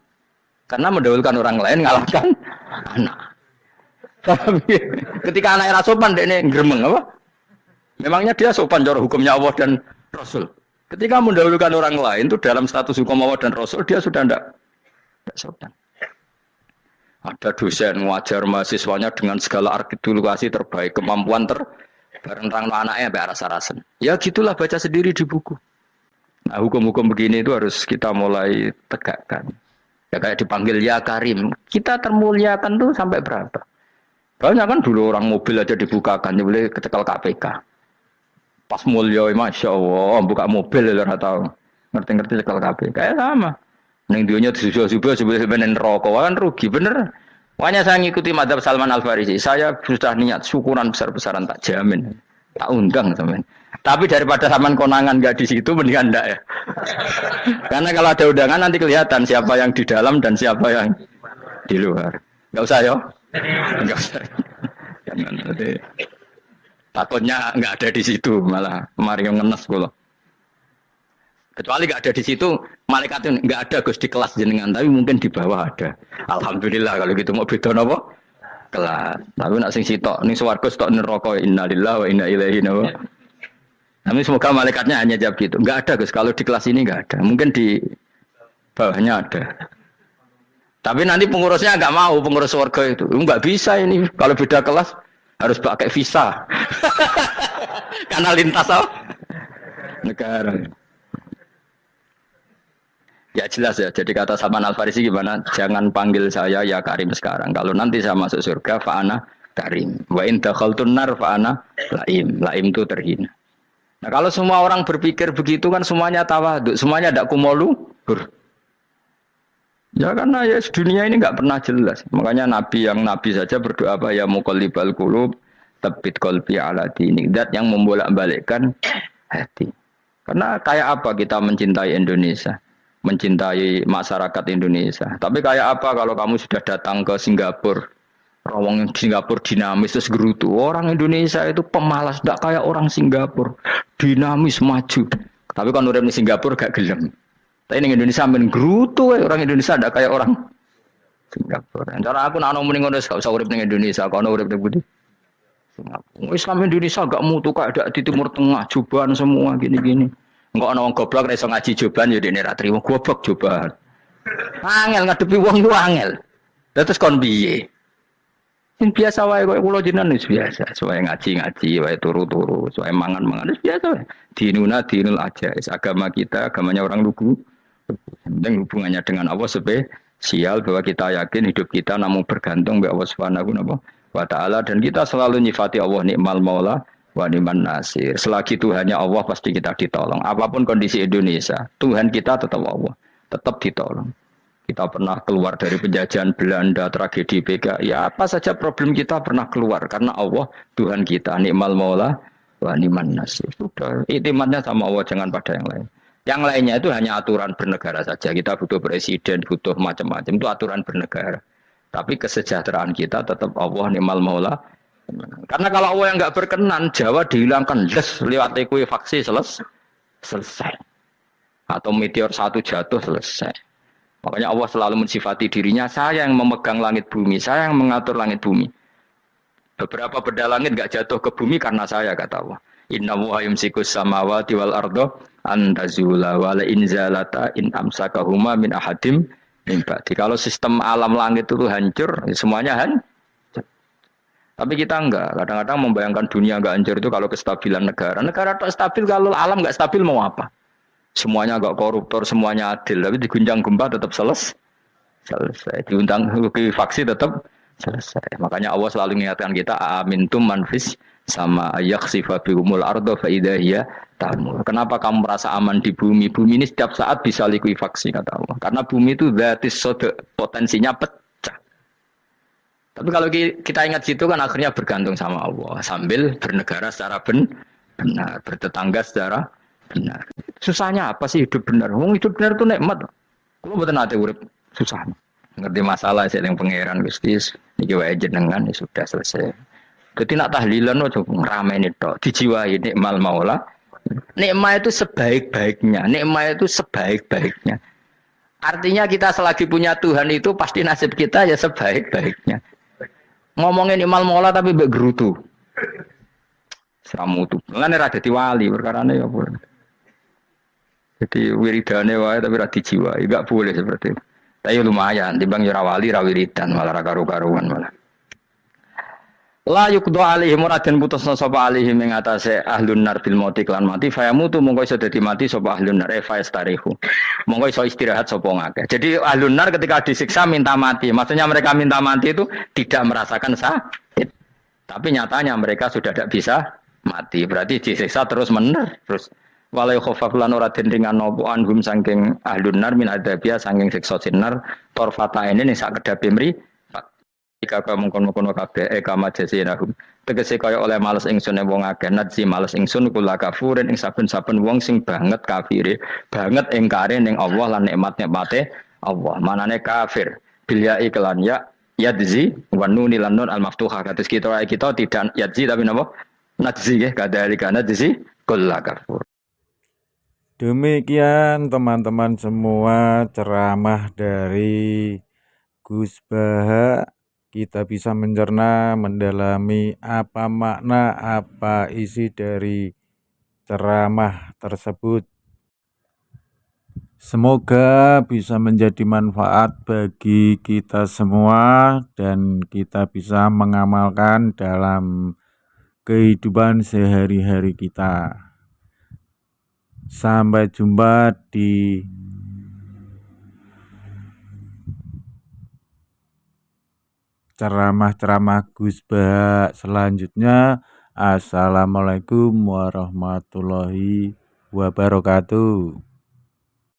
Karena mendahulukan orang lain ngalahkan anak. Tapi ketika anak era sopan dia ini gremeng apa? Memangnya dia sopan cara hukumnya Allah dan Rasul. Ketika mendahulukan orang lain itu dalam status hukum Allah dan Rasul dia sudah tidak sopan. Ada dosen ngajar mahasiswanya dengan segala artikulasi terbaik, kemampuan bareng anaknya sampai rasa-rasen. Ya gitulah baca sendiri di buku. Nah, hukum-hukum begini itu harus kita mulai tegakkan. Ya kayak dipanggil ya Karim. Kita termuliakan tuh sampai berapa? Banyak kan dulu orang mobil aja dibukakan, dia boleh kecekel KPK. Pas mulia, masya Allah, buka mobil ya nggak tahu. Ngerti-ngerti cekel KPK. Kayak sama. Neng dunia disusul-susul sebelum rokok kan rugi bener. Makanya saya ngikuti madzhab Salman Al Farisi. Saya sudah niat syukuran besar-besaran tak jamin, tak undang teman. Tapi daripada saman konangan nggak di situ mendingan enggak ya. Karena kalau ada undangan nanti kelihatan siapa yang di dalam dan siapa yang di luar. Nggak usah ya. Nggak usah. Jangan nanti. Takutnya nggak ada di situ malah mari yang ngenes kula. Kecuali nggak ada di situ, malaikat itu nggak ada Gus di kelas jenengan, tapi mungkin di bawah ada. Alhamdulillah kalau gitu mau beda apa? Kelas. Tapi nak sing sitok ning swarga sitok neraka innalillahi wa inna ilaihi raji'un. Tapi semoga malaikatnya hanya jawab gitu. Nggak ada Gus, kalau di kelas ini nggak ada. Mungkin di bawahnya ada. Tapi nanti pengurusnya nggak mau, pengurus warga itu. Nggak bisa ini, kalau beda kelas harus pakai visa. Karena lintas apa? Negara. Ya jelas ya, jadi kata Salman Al Farisi gimana? Jangan panggil saya ya Karim sekarang. Kalau nanti saya masuk surga, fa'ana Karim. Wa in dakhaltun nar fa'ana Laim. Laim itu terhina. Nah kalau semua orang berpikir begitu kan semuanya tawaduk, semuanya tidak kumoluhur. Ya karena ya dunia ini nggak pernah jelas. Makanya Nabi yang Nabi saja berdoa apa ya muqallibal qulub tsabbit qalbi ala dinik. Dat yang membolak-balikkan hati. Karena kayak apa kita mencintai Indonesia? Mencintai masyarakat Indonesia. Tapi kayak apa kalau kamu sudah datang ke Singapura, orang Singapura dinamis terus gerutu. Orang Indonesia itu pemalas, tidak kayak orang Singapura, dinamis maju. Tapi kan orang di Singapura gak gelem. Tapi di Indonesia main gerutu, orang Indonesia tidak kayak orang Singapura. Cara aku nak ngomong ngono gak usah urip ning Indonesia, kalau urip ning Budi. Islam Indonesia gak mutu kayak di Timur Tengah, cobaan semua gini-gini. Enggak ana wong goblok iso ngaji joban ya dene ra trimo goblok joban. Angel ngadepi wong ku angel. Terus kon piye? Sing biasa wae kok kula jenengan wis biasa, wae ngaji-ngaji, wae turu-turu, wae mangan-mangan wis biasa wae. Dinuna dinul ajais, agama kita, agamanya orang lugu. Penting hubungannya dengan Allah spesial bahwa kita yakin hidup kita namun bergantung kepada Allah Subhanahu wa taala dan kita selalu nyifati Allah nikmal maula wa ni'man nasir. Selagi Tuhannya Allah pasti kita ditolong. Apapun kondisi Indonesia, Tuhan kita tetap Allah, tetap ditolong. Kita pernah keluar dari penjajahan Belanda, tragedi PKI, ya apa saja problem kita pernah keluar karena Allah Tuhan kita, nikmal maula wa ni'man nasir. Sudah, iktimatnya sama Allah, jangan pada yang lain. Yang lainnya itu hanya aturan bernegara saja. Kita butuh presiden, butuh macam-macam, itu aturan bernegara. Tapi kesejahteraan kita tetap Allah nikmal maula. Karena kalau Allah yang nggak berkenan, Jawa dihilangkan, lewat ekuifaksi selesai. Atau meteor satu jatuh selesai. Makanya Allah selalu mensifati dirinya, saya yang memegang langit bumi, saya yang mengatur langit bumi. Beberapa benda langit nggak jatuh ke bumi karena saya, kata Allah. Inna wa yumsikus samawati wal ardo antazula wala inzalata in amsakahuma min ahadim min ba'di. Kalau sistem alam langit itu hancur, semuanya hancur. Tapi kita enggak, kadang-kadang membayangkan dunia enggak hancur itu kalau kestabilan negara. Negara tak stabil, kalau alam enggak stabil mau apa? Semuanya enggak koruptor, semuanya adil. Tapi diguncang gempa tetap selesai. Diundang faksi tetap selesai. Makanya Allah selalu mengingatkan kita, amintum manfis sama yakhsifa bihumul ardo faidahiyya tamur. Kenapa kamu merasa aman di bumi? Bumi ini setiap saat bisa likuifaksi, kata Allah. Karena bumi itu zatis sode, potensinya pecah. Tapi kalau kita ingat situ kan akhirnya bergantung sama Allah. Sambil bernegara secara benar, bertetangga secara benar. Susahnya apa sih hidup benar? Hidup benar itu nikmat. Kalau betul nanti urip susah. Ngerti masalah saya yang pangeran Gusti, iki wae jenengan ya sudah selesai. Jadi nak tahlilan ojo ngrameni tok, dijiwai nikmal maula. Nikmat itu sebaik-baiknya, nikmat itu sebaik-baiknya. Artinya kita selagi punya Tuhan itu pasti nasib kita ya sebaik-baiknya. Ngomongin Imal Mola tapi mbek gerutu. Seramu tuh. Lan ora dadi wali perkarane ya apa. Jadi wiridane wae tapi ra dijiwai, enggak boleh seperti itu. Tapi lumayan, timbang ora wali ra wiridan malah ra karu-karuan malah. La yuqdo alaihim raden putusna sapa alaihim ing atase ahlun nar bil mauti lan mati fayamutu mongko iso dadi mati sapa ahlun nar fayastarihu. Mongko iso istirahat sapa ngakeh. Jadi ahlun nar ketika disiksa minta mati. Maksudnya mereka minta mati itu tidak merasakan sakit. Tapi nyatanya mereka sudah tidak bisa mati. Berarti disiksa terus terus walai khofaf lan ora den ringan napa anhum saking ahlun nar min adabia saking siksa sinar torfata ini ning sak kedape mri jika kau mengkono-kono kabeh kama jasinahum tegese kaya oleh males ingsun wong akeh nadzi males ingsun kula kafurin ing saben-saben wong sing banget kafire banget ingkare ning Allah lan nikmat-nikmate Allah manane kafir bilya iklan ya yadzi wa nuni lan nun al maftuha kados kita tidak yadzi tapi napa nadzi nggih kadhalika nadzi kula kafur. Demikian teman-teman semua ceramah dari Gus Baha. Kita bisa mencerna, mendalami apa makna, apa isi dari ceramah tersebut. Semoga bisa menjadi manfaat bagi kita semua dan kita bisa mengamalkan dalam kehidupan sehari-hari kita. Sampai jumpa di ceramah-ceramah Gus Baha selanjutnya. Assalamualaikum warahmatullahi wabarakatuh.